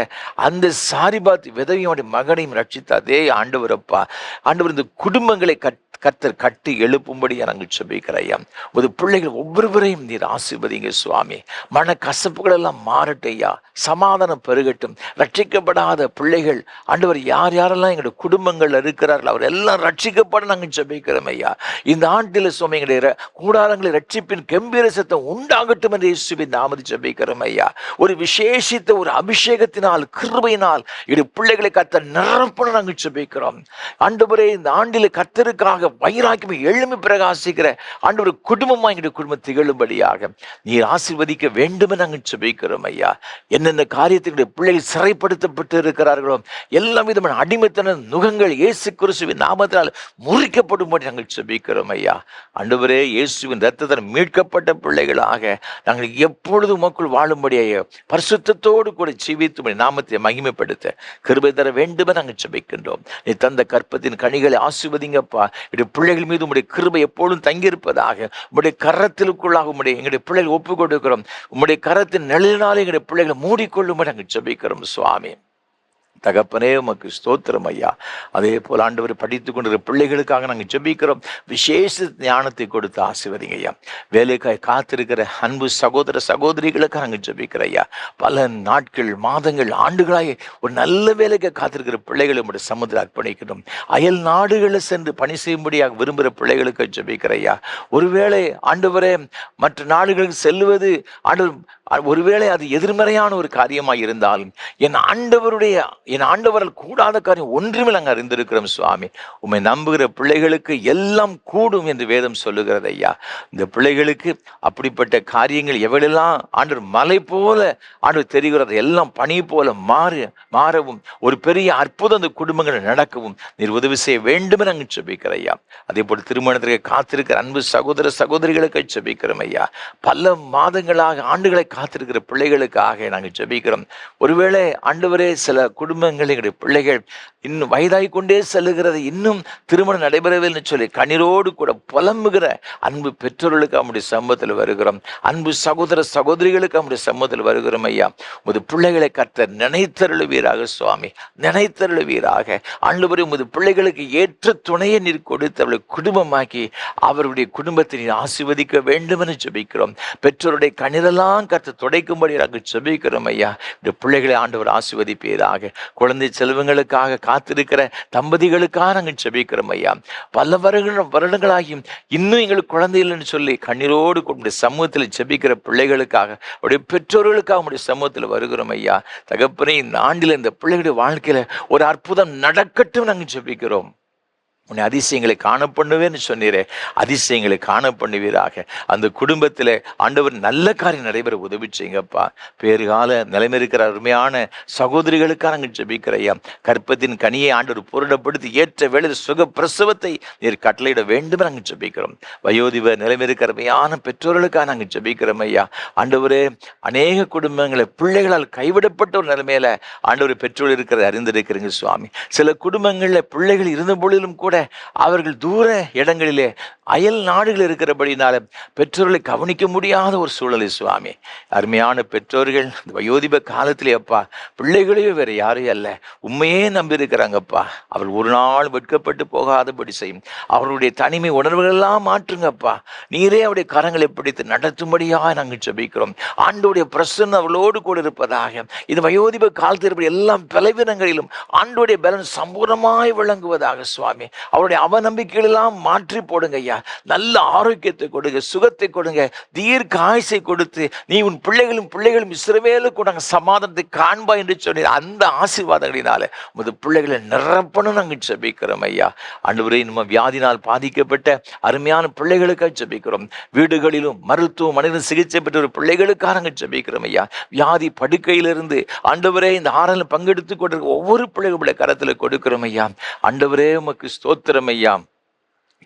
[SPEAKER 1] அந்த சாரிபாத் விதவையோடைய மகனையும் ரட்சித்த அதே ஆண்டவரப்பா. ஆண்டவர் இந்த குடும்பங்களை கர்த்தர் கட்டி எழுப்பும்படி நாங்கள் ஜெபிக்கிறையா. ஒரு பிள்ளைகள் ஒவ்வொருவரையும் நீர் ஆசீர்வதிங்க சுவாமி. மன கசப்புகள் எல்லாம் மாறட்டையா, சமாதானம் பெருகட்டும். ரட்சிக்கப்படாத பிள்ளைகள் ஆண்டவர் யார் யாரெல்லாம் எங்களுடைய குடும்பங்கள் இருக்கிறார்கள் அவர் எல்லாம் ரட்சிக்கப்பட நாங்கள் ஜெபிக்கிறோம் ஐயா. இந்த ஆண்டில் சுவாமி எங்களுடைய கூடாரங்களை ரட்சிப்பின் கம்பீர சத்தம் உண்டாகட்டும் என்று இயேசுவின் நாமத்தில் ஜெபிக்கிறோம் ஐயா. ஒரு விசேஷித்த ஒரு அபிஷேகத்தினால் கிருபையினால் எங்களுடைய பிள்ளைகளை கர்த்தர் நிரப்பட நாங்கள் ஜெபிக்கிறோம். ஆண்டவரே இந்த ஆண்டில் கர்த்தருக்காக வைராக்கியமே எழுமி பிரகாசிக்கிற ஆண்டவர் குடும்பமா எங்களுடைய குடும்பம் திகழும்படியாக நீர் ஆசீர்வதிக்க வேண்டும் என நாங்கள் ஜெபிக்கிறோம் ஐயா. என்னென்ன காரியத்தினுடைய பிள்ளைகள் சிறைப்படுத்தப்பட்டு இருக்கிறார்களோ எல்லா விதமான அடிமைத்தன நுகங்கள் இயேசு கிறிஸ்துவின் நாமத்தினால் முறிக்கப்படும்படி நாங்கள் ஜெபிக்கிறோம் ஐயா. ஆண்டவரே இயேசுவின் இரத்தத்தால் மீட்கப்பட்ட பிள்ளைகளாக நாங்கள் எப்பொழுதும் உமக்குள் வாழும்படியாக பரிசுத்தத்தோடு கூட ஜீவித்து நாமத்தை மகிமைப்படுத்த கிருபை தர வேண்டும் என நாங்கள் ஜெபிக்கின்றோம். நீ தந்த கற்பத்தின் கனிகளை ஆசீர்வதிங்கப்பா. பிள்ளைகள் மீது உம்முடைய கிருபை எப்பொழுதும் தங்கியிருப்பதாக. உம்முடைய கரத்திற்குள்ளாக எங்களுடைய பிள்ளைகள் ஒப்புக் கொடுக்கிறோம். உம்முடைய கரத்தின் நிழலினாலே எங்களுடைய பிள்ளைகளை மூடிக்கொள்ளும்படி நாங்கள் ஜெபிக்கிறோம் சுவாமி. தகப்பனே உமக்கு ஸ்தோத்திரம் ஐயா. அதே போல் ஆண்டவர் படித்து கொண்டிருக்கிற பிள்ளைகளுக்காக நாங்கள் ஜெபிக்கிறோம். விசேஷ ஞானத்தை கொடுத்து ஆசீர்வதிங்க ஐயா. வேலைக்காய் காத்திருக்கிற அன்பு சகோதர சகோதரிகளுக்காக நாங்கள் ஜெபிக்கிறோம் ஐயா. பல நாட்கள் மாதங்கள் ஆண்டுகளாய் ஒரு நல்ல வேலைக்கு காத்திருக்கிற பிள்ளைகளை உடைய சமுதிரம் அர்ப்பணிக்கணும். அயல் நாடுகளில் சென்று பணி செய்யும்படியாக விரும்புகிற பிள்ளைகளுக்கு ஜெபிக்கிறோம் ஐயா. ஒருவேளை ஆண்டவரே மற்ற நாடுகளுக்கு செல்வது ஆண்டவர் ஒருவேளை அது எதிர்மறையான ஒரு காரியமாக இருந்தாலும் என் ஆண்டவரால் கூடாத காரியம் ஒன்றுமே நாங்கள் அறிந்திருக்கிறோம் சுவாமி. உம்மை நம்புகிற பிள்ளைகளுக்கு எல்லாம் கூடும் என்று வேதம் சொல்லுகிறது ஐயா. இந்த பிள்ளைகளுக்கு அப்படிப்பட்ட காரியங்கள் எவ்வளெல்லாம் ஆண்டவர் மலை போல ஆண்டவர் தெரிகிறது எல்லாம் பனி போல மாறவும் ஒரு பெரிய அற்புதம் அந்த குடும்பங்கள் நடக்கவும் நீர் உதவி செய்ய வேண்டும் நாங்கள் ஜெபிக்கிறோம் ஐயா. அதே போல் திருமணத்திற்கு காத்திருக்கிற அன்பு சகோதர சகோதரிகளுக்கு ஜெபிக்கிறோம் ஐயா. பல மாதங்களாக ஆண்டுகளை காத்திருக்கிற பிள்ளைகளுக்காக நாங்கள் ஜெபிக்கிறோம். ஒருவேளை ஆண்டவரே சில குடும்பங்கள் எங்களுடைய பிள்ளைகள் இன்னும் வயதாகி கொண்டே செல்லுகிறது, இன்னும் திருமணம் நடைபெறவில்லை சொல்லி கண்ணீரோடு கூட புலம்புகிற அன்பு பெற்றோர்களுக்கு நம்முடைய சமூகத்தில் வருகிறோம். அன்பு சகோதர சகோதரிகளுக்கு நம்முடைய சமூகத்தில் வருகிறோம் ஐயா. உமது பிள்ளைகளை கர்த்தர் நினைத்தருளுவீராக சுவாமி, நினைத்தருளுவீராக. ஆண்டவரே உமது பிள்ளைகளுக்கு ஏற்ற துணையை நீர் கொடுத்து அவளை குடும்பமாக்கி அவருடைய குடும்பத்தை நீர் ஆசீர்வதிக்க வேண்டும் என ஜெபிக்கிறோம். பெற்றோருடைய கண்ணீரெல்லாம் கர்த்தர் துடைக்கும்படி நாங்கள் ஜெபிக்கிறோம் ஐயா. இந்த பிள்ளைகளை ஆண்டவர் ஆசீர்வதிப்பீராக. குழந்தை செல்வங்களுக்காக காத்திருக்கிற தம்பதிகளுக்காக நாங்கள் ஜெபிக்கிறோம் ஐயா. பல வருடங்களாகியும் இன்னும் எங்களுக்கு குழந்தை இல்லைன்னு சொல்லி கண்ணீரோடு உடைய சமூகத்தில் ஜெபிக்கிற பிள்ளைகளுக்காக உடைய பெற்றோர்களுக்காக உடைய சமூகத்தில் வருகிறோம் ஐயா. தகப்பனே இந்த ஆண்டில் இந்த பிள்ளைகளுடைய வாழ்க்கையில ஒரு அற்புதம் நடக்கட்டும் நாங்கள் ஜெபிக்கிறோம். உன்னை அதிசயங்களை காண பண்ணுவேன்னு சொன்னீரே, அதிசயங்களை காண பண்ணுவீராக. அந்த குடும்பத்தில் ஆண்டவர் நல்ல காரியம் நடைபெற உதவி செய்யுங்கப்பா. பேறுகால நிலைமை இருக்கிற அருமையான சகோதரிகளுக்காக நாங்கள் ஜெபிக்கிறையா. கற்பத்தின் கனியை ஆண்டவர் பூரணப்படுத்தி ஏற்ற வேளையில் சுக பிரசவத்தை நீர் கட்டளையிட வேண்டும் நாங்கள் ஜெபிக்கிறோம். வயோதிப நிலைமை இருக்கிற அருமையான பெற்றோர்களுக்காக நாங்கள் ஜெபிக்கிறோம் ஐயா. ஆண்டவரே அநேக குடும்பங்களை பிள்ளைகளால் கைவிடப்பட்ட ஒரு நிலைமையில ஆண்டவர் பெற்றோர் இருக்கிறத அறிந்திருக்கிறீங்க சுவாமி. சில குடும்பங்களில் பிள்ளைகள் இருந்த பொழுதிலும் கூட அவர்கள் தூர இடங்களிலே அயல் நாடுகள் இருக்கிறபடினால பெற்றோர்களை கவனிக்க முடியாத ஒரு சூழலை சுவாமி. அருமையான பெற்றோர்கள் இந்த வயோதிப காலத்திலே அப்பா பிள்ளைகளையோ வேற யாரையும் அல்ல உண்மையே நம்பி இருக்கிறாங்கப்பா. அவள் ஒரு நாள் வெட்கப்பட்டு போகாதபடி செய்யும். அவர்களுடைய தனிமை உணர்வுகளெல்லாம் மாற்றுங்கப்பா. நீரே அவருடைய கரங்களை பிடித்து நடத்தும்படியாக நாங்கள் ஜெபிக்கிறோம். ஆண்டோடைய பிரசன்னம் அவளோடு கூட இருப்பதாக. இந்த வயோதிப காலத்தில் எல்லா பலவீனங்களிலும் ஆண்டோடைய பலன் சம்பூர்ணமாய் விளங்குவதாக சுவாமி. அவருடைய அவநம்பிக்கைகள் எல்லாம் மாற்றி போடுங்க ஐயா. நல்ல ஆரோக்கியத்தை கொடுங்க, சுகத்தை கொடுங்க, தீர்க்க ஆயுசை கொடுத்து நீ உன் பிள்ளைகளும் இஸ்ரவேலுக்கு கூட சமாதானத்தை காண்பா என்று சொன்னீர். அந்த ஆசீர்வாதங்களினால உமது பிள்ளைகளை நிரப்பணும் நாங்கள் ஜெபிக்கிறோம் ஐயா. ஆண்டவரே, நம்ம வியாதினால் பாதிக்கப்பட்ட அருமையான பிள்ளைகளுக்காக ஜெபிக்கிறோம். வீடுகளிலும் மருத்துவமனையிலும் சிகிச்சை பெற்ற ஒரு பிள்ளைகளுக்காக நாங்கள் ஜெபிக்கிறோம் ஐயா. வியாதி படுக்கையிலிருந்து ஆண்டவரே இந்த ஆறாவில் பங்கெடுத்து கொண்டிருக்க ஒவ்வொரு பிள்ளைகளுடைய கரத்தில் கொடுக்கிறோம் ஐயா. ஆண்டவரே, உமக்கு ஸ்தோத்திரம் ஐயா.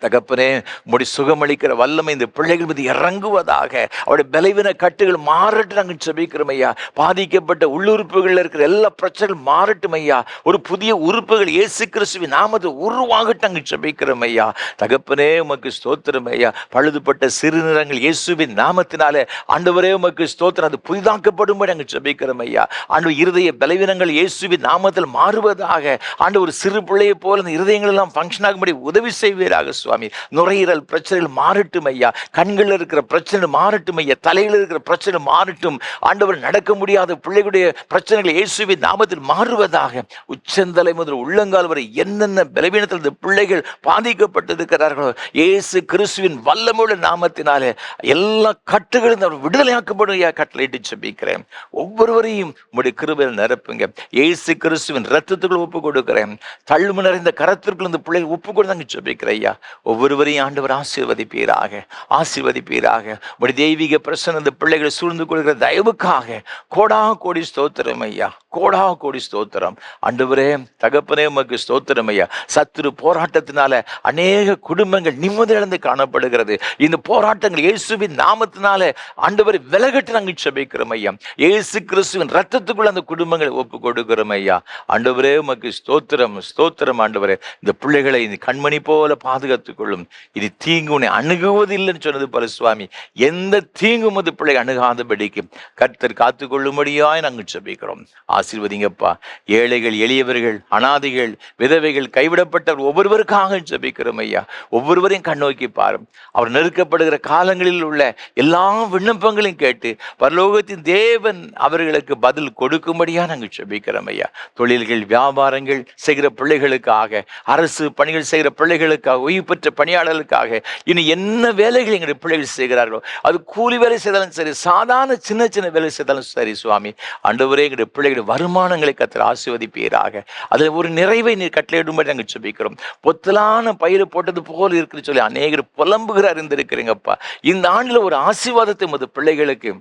[SPEAKER 1] தகப்பனே, உம்முடைய சுகமளிக்கிற வல்லமை இந்த பிள்ளைகள் மீது இறங்குவதாக. அவருடைய பலவீன கட்டுகள் மாறட்டும் நாங்கள் ஜெபிக்கிறோம் ஐயா. பாதிக்கப்பட்ட உள்ளுறுப்புகளில் இருக்கிற எல்லா பிரச்சனைகளும் மாறட்டும் ஐயா. ஒரு புதிய உறுப்புகள் இயேசு கிறிஸ்துவின் நாமத்தை உருவாகட்டும் நாங்கள் ஜெபிக்கிறோம் ஐயா. தகப்பனே, உமக்கு ஸ்தோத்திரம் ஐயா. பழுதுபட்ட சிறுநீரகங்கள் இயேசுவின் நாமத்தினாலே ஆண்டவரே உமக்கு ஸ்தோத்திரம், அது புதிதாக்கப்படும்படி நாங்கள் ஜெபிக்கிறோம் ஐயா. ஆண்டு இருதய பலவீனங்கள் இயேசுவின் நாமத்தில் மாறுவதாக. ஆண்டு ஒரு சிறு பிள்ளையை போல இந்த இருதயங்கள் எல்லாம் ஃபங்க்ஷன் ஆகும்படி உதவி செய்வீராக சுவாமி. நுரையீரல் பிரச்சனைகள் மாறட்டும் ஐயா. கண்களில் இருக்கிற பிரச்சனை மாறட்டும் ஐயா. தலையில் இருக்கிற பிரச்சனை மாறட்டும். ஆண்டவர், நடக்க முடியாத பிள்ளைகளுடைய பிரச்சனைகள் இயேசுவின் நாமத்தில் மாறுவதாக. உச்சந்தலை முதல் உள்ளங்கால் வரை என்னென்ன பலவீனத்தில் இந்த பிள்ளைகள் பாதிக்கப்பட்டிருக்கிறார்களோ இயேசு கிறிஸ்துவின் வல்லமுள்ள நாமத்தினாலே எல்லா கட்டுகளும் அவர் விடுதலையாக்கப்படும் ஐயா. கட்டளையிட்டு ஜெபிக்கிறேன். ஒவ்வொருவரையும் உங்களுடைய கிருபையில் நிரப்புங்க. இயேசு கிறிஸ்துவின் ரத்தத்துக்குள் ஒப்பு கொடுக்கிறேன். தள்ளுமு நிறைந்த கரத்திற்குள் இந்த பிள்ளைகள் ஒப்பு கொடுத்தாங்க ஜெபிக்கிறேன் ஐயா. ஒவ்வொருவரையும் ஆண்டவர் ஆசீர்வதிப்பீராக, ஆசீர்வதிப்பீராக. உடைய தெய்வீக பிரசன்னம் இந்த பிள்ளைகளை சூழ்ந்து கொள்கிற தயவுக்காக கோடா கோடி ஸ்தோத்திரம் ஐயா. கோடா கோடி ஸ்தோத்திரம் ஆண்டவரே. தகப்பனே, உமக்கு ஸ்தோத்திரம் ஐயா. சத்துரு போராட்டத்தினால அநேக குடும்பங்கள் நிம்மதி இழந்து காணப்படுகிறது. இந்த போராட்டங்கள் இயேசுவின் நாமத்தினால ஆண்டவரை விலகட்டு நாங்கள் ஜெபிக்கிறோம் ஐயா. இயேசு கிறிஸ்துவின் ரத்தத்துக்குள்ள அந்த குடும்பங்களை ஒப்பு கொடுக்கிறோம் ஐயா. ஆண்டவரே, உமக்கு ஸ்தோத்திரம், ஸ்தோத்திரம் ஆண்டவரே. இந்த பிள்ளைகளை இந்த கண்மணி போல பாதுகாத்துக் கொள்ளும். இது தீங்கு உன்னை அணுகுவதில்லைன்னு சொன்னது போல சுவாமி, எந்த தீங்கும் அது பிள்ளை அணுகாதபடிக்கு கர்த்தர் காத்துக்கொள்ளும்படியாய் நாங்கள் ஜெபிக்கிறோம். ஆசீர்வதிங்கப்பா. ஏழைகள், எளியவர்கள், அனாதைகள், விதவைகள், கைவிடப்பட்டவர் ஒவ்வொருவருக்காக ஜெபிக்கிறோம் ஐயா. ஒவ்வொருவரையும் கண்ணோக்கி பாரும். அவர் நெருக்கப்படுகிற காலங்களில் உள்ள எல்லா விண்ணப்பங்களையும் கேட்டு பரலோகத்தின் தேவன் அவர்களுக்கு பதில் கொடுக்கும்படியா நாங்கள் ஜெபிக்கிறோம் ஐயா. தொழில்கள், வியாபாரங்கள் செய்கிற பிள்ளைகளுக்காக, அரசு பணிகள் செய்கிற பிள்ளைகளுக்காக, ஓய்வு பெற்ற பணியாளர்களுக்காக, இனி என்ன வேலைகள் எங்களுடைய பிள்ளைகள் செய்கிறார்களோ அது கூலி வேலை செய்தாலும் சரி, சாதாரண சின்ன சின்ன வேலை செய்தாலும் சரி சுவாமி, ஆண்டவரே எங்களுடைய பிள்ளைகளுடைய வருமானங்களை கர்த்தர் ஆசீர்வதிப்பீராக. அதில் ஒரு நிறைவை நீர் கட்டளையிடும்படி நாங்கள் ஜெபிக்கிறோம். பொத்தலான பயிரை போட்டது போல இருக்குன்னு சொல்லி அநேகர் புலம்புகிறார் இருந்திருக்கிறீங்கப்பா. இந்த ஆண்டில் ஒரு ஆசீர்வாதத்தை உமது பிள்ளைகளுக்கு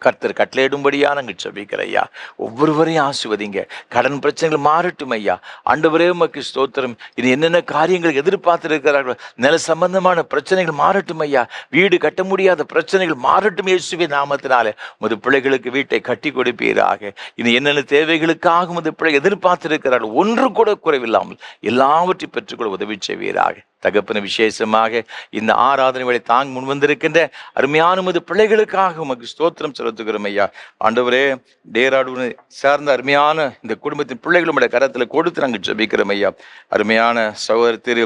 [SPEAKER 1] கர்த்தர் கட்டளையிடும்படியா நாங்கள் ஜெபிக்கிறோம் ஐயா. ஒவ்வொருவரையும் ஆசீர்வதிங்க. கடன் பிரச்சனைகள் மாறட்டும் ஐயா. ஆண்டவரே, உமக்கு ஸ்தோத்திரம். இது என்னென்ன காரியங்கள் எதிர்பார்த்திருக்கிறார்களோ நில சம்பந்தமான பிரச்சனைகள் மாறட்டும் ஐயா. வீடு கட்ட முடியாத பிரச்சனைகள் மாறட்டும் இயேசுவின் நாமத்தினாலே. உமது பிள்ளைகளுக்கு வீட்டை கட்டி கொடுப்பீராக. இது என்னென்ன தேவைகளுக்காக உமது பிள்ளை எதிர்பார்த்திருக்கிறார்கள் ஒன்று கூட குறைவில்லாமல் எல்லாவற்றையும் பெற்றுக்கொள்ள உதவி செய்வீராக. தகப்பன விசேஷமாக இந்த ஆராதனை வழி தாங்க முன்வந்திருக்கின்ற அருமையான உமது பிள்ளைகளுக்காக உமக்கு ஸ்தோத்திரம் செலுத்துகிறோம் ஐயா. ஆண்டவரே, டேராடூனை சார்ந்த அருமையான இந்த குடும்பத்தின் பிள்ளைகளுடைய கரத்தில் கொடுத்து நாங்கள் ஜெபிக்கிறோம் ஐயா. அருமையான சகோதரர் திரு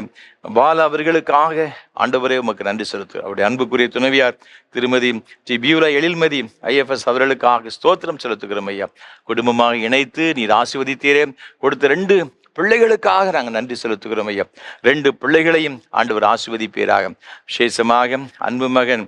[SPEAKER 1] பாலா அவர்களுக்காக ஆண்டவரே உமக்கு நன்றி செலுத்து. அவருடைய அன்புக்குரிய துணைவியார் திருமதி டி பியூலா எழில்மதி IFS அவர்களுக்காக ஸ்தோத்திரம் செலுத்துகிறோம் ஐயா. குடும்பமாக இணைத்து நீர் ஆசீர்வதித்தீரே. கொடுத்த 2 பிள்ளைகளுக்காக நாங்கள் நன்றி செலுத்துகிறோம் ஐயா. 2 பிள்ளைகளையும் ஆண்டவர் ஆசீர்வதிப்பீராக. விசேஷமாக அன்பு மகன்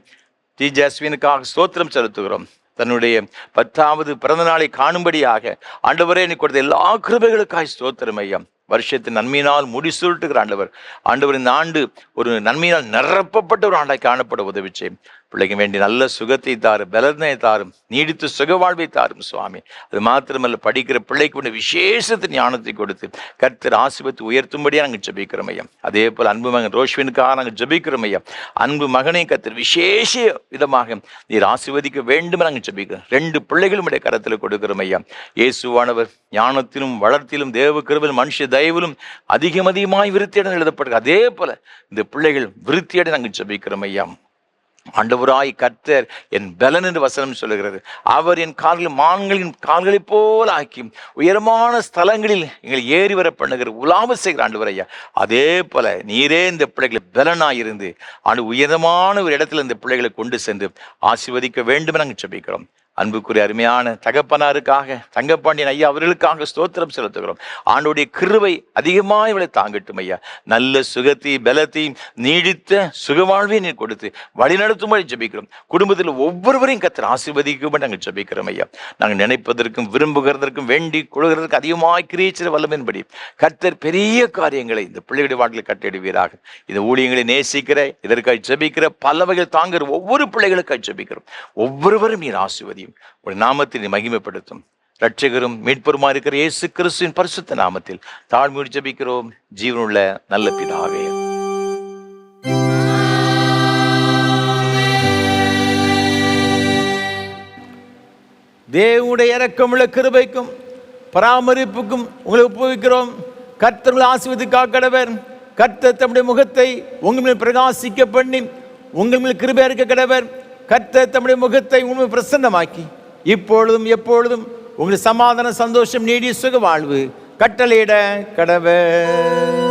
[SPEAKER 1] டி ஜாஸ்வினுக்காக ஸ்தோத்திரம் செலுத்துகிறோம். தன்னுடைய 10வது பிறந்த நாளை காணும்படியாக ஆண்டவரே நீ கொடுத்த எல்லா கிருபைகளுக்காக ஸ்தோத்திரம் ஐயா. வருஷத்தின் நன்மையினால் முடிசூட்டுகிற ஆண்டவர் இந்த ஆண்டு ஒரு நன்மையினால் நிரப்பப்பட்ட ஒரு ஆண்டாய் காணப்பட உதவி செய்யும். பிள்ளைக்கு வேண்டிய நல்ல சுகத்தை தாரும், பலனை தாரும், நீடித்து சுக வாழ்வை தாரும் சுவாமி. அது மாத்திரமல்ல, படிக்கிற பிள்ளைக்கு வேண்டிய விசேஷத்தை ஞானத்தை கொடுத்து கர்த்தர் ஆசீர்வதித்து உயர்த்தும்படியாக நாங்கள் ஜெபிக்கிறோம் ஐயா. அதே போல் அன்பு மகன் ரோஷ்வினுக்காக நாங்கள் ஜெபிக்கிறோம் ஐயா. அன்பு மகனை கர்த்தர் விசேஷ விதமாக நீர் ஆசீர்வதிக்க வேண்டும் நாங்கள் ஜெபிக்கிறோம். 2 பிள்ளைகளும் உடைய கரத்தில் கொடுக்கிறோம் ஐயா. இயேசுவானவர் ஞானத்திலும் வளர்த்திலும் தேவ கிருபையிலும் மனுஷ தயவிலும் அதிகமாய் விருத்தியடைய எழுதப்பட்டிருக்கு. அதே போல இந்த பிள்ளைகள் விருத்தியடை நாங்கள் ஜெபிக்கிறோம் ஐயா. ஆண்டவராய் கர்த்தர் என் பலன் என்று வசனம் சொல்லுகிறது. அவர் என் கால்களை மான்களின் கால்களைப் போல ஆக்கி உயரமான ஸ்தலங்களில் எங்களை ஏறி வர பண்ணுகிற உலாவ செய்கிற ஆண்டவர் ஐயா. அதே போல நீரே இந்த பிள்ளைகளை பலனாயிருந்து உயரமான ஒரு இடத்துல இந்த பிள்ளைகளை கொண்டு சென்று ஆசீர்வதிக்க வேண்டும் நாங்கள் ஜெபிக்கிறோம். அன்புக்குரிய அருமையான தகப்பனாருக்காக, தங்கப்பாண்டியன் ஐயா அவர்களுக்காக ஸ்தோத்திரம் செலுத்துகிறோம். ஆண்டோடைய கிருபை அதிகமாக இவளை தாங்கட்டும் ஐயா. நல்ல சுகத்தையும் பலத்தையும் நீடித்த சுகவாழ்வையும் நீ கொடுத்து வழிநடத்தும்படி ஜெபிக்கிறோம். குடும்பத்தில் ஒவ்வொருவரையும் கர்த்தர் ஆசீர்வதிக்கும்படி நாங்கள் ஜெபிக்கிறோம் ஐயா. நாங்கள் நினைப்பதற்கும் விரும்புகிறதற்கும் வேண்டி கொள்கிறதற்கு அதிகமாக கிரியேச்சர் வல்லமையின்படி கர்த்தர் பெரிய காரியங்களை இந்த பிள்ளைகளுடைய வாழ்க்கையில் கட்டிடுவீராக. இந்த ஊழியங்களை நேசிக்கிற, இதற்காக ஜெபிக்கிற, பல வகையில் தாங்குகிற ஒவ்வொரு பிள்ளைகளுக்காக ஜெபிக்கிறோம். ஒவ்வொருவரும் நீர் ஆசீர்வதியும். ஒரு நாமத்தை நீ மகிமைப்படுத்தும். இரட்சகரும் மீட்பருமா இருக்கிற இயேசு கிறிஸ்துவின் பரிசுத்த நாமத்தில் தாழ்மையோடு ஜெபிக்கிறோம் ஜீவனுள்ள நல்ல பிதாவே. தேவனுடைய இரக்கமுள்ள கிருபைக்கும் பராமரிப்புக்கும் உங்களை ஒப்புவிக்கிறோம். கர்த்தர் உங்களை ஆசீர்வதிக்க கடவர். கர்த்தர் தம்முடைய முகத்தை உங்கள் மேல் பிரகாசிக்க பண்ணி உங்கள் மேல் கிருபை இருக்க கடவர். கர்த்தர் தம்முடைய முகத்தை உங்கள் மேல் பிரசன்னமாக்கி இப்பொழுதும் எப்பொழுதும் உங்களுக்கு சமாதான, சந்தோஷம், நீடிய சுக வாழ்வு கட்டளையிட கடவர்.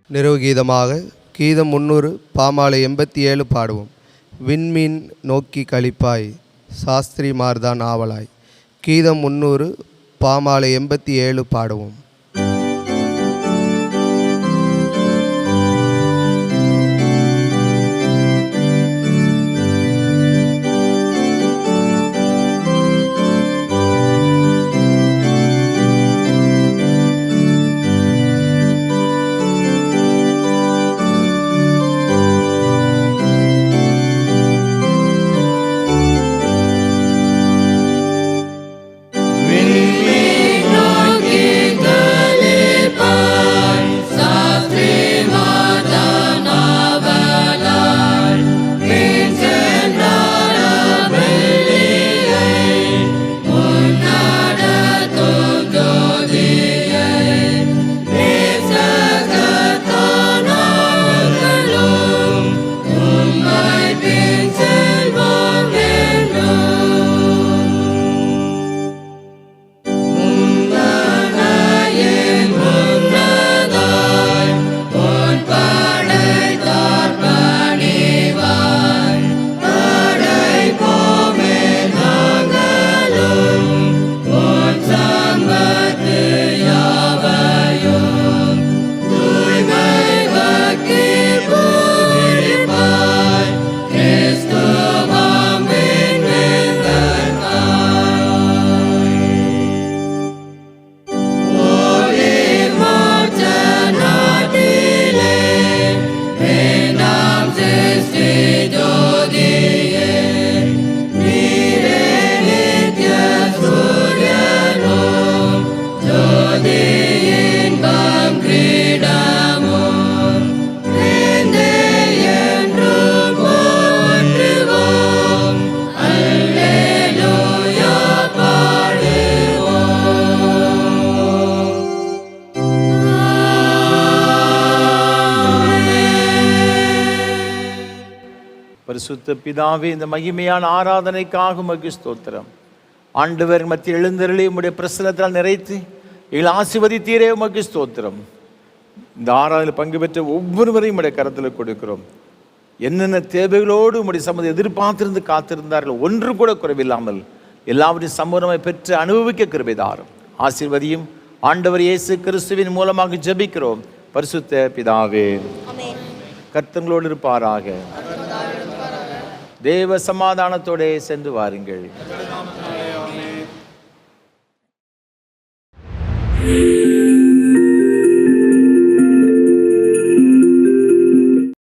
[SPEAKER 2] நிறைவு கீதமாக கீதம் 300 பாமாலை 87 பாடுவோம். விண்மீன் நோக்கி கழிப்பாய் சாஸ்திரி மார்தான் ஆவலாய். கீதம் 300 பாமாலை 87 பாடுவோம்.
[SPEAKER 1] பரிசுத்த பிதாவே, இந்த மகிமையான ஆராதனைக்காக உமக்கு ஸ்தோத்திரம். ஆண்டவர் மத்தியில் எழுந்தருளி உம்முடைய பிரசன்னத்தால் நிறைத்து எங்களை ஆசீர்வதித்தீரே உமக்கு ஸ்தோத்திரம். இந்த ஆராதனையில் பங்கு பெற்ற ஒவ்வொருவரையும் உம்முடைய கரத்தில் கொடுக்கிறோம். என்னென்ன தேவைகளோடு உம்முடைய சம்மதி எதிர்பார்த்திருந்து காத்திருந்தார்கள், ஒன்று கூட குறைவில்லாமல் எல்லாவற்றையும் சம்பூர்ணமாய் பெற்று அனுபவிக்க கிருபைதாரும் ஆசீர்வதியும். ஆண்டவர் இயேசு கிறிஸ்துவின் மூலமாக ஜெபிக்கிறோம் பரிசுத்த பிதாவே. கர்த்தங்களோடு இருப்பாராக. தேவ சமாதானத்தோടെ சென்று வாருங்கள்.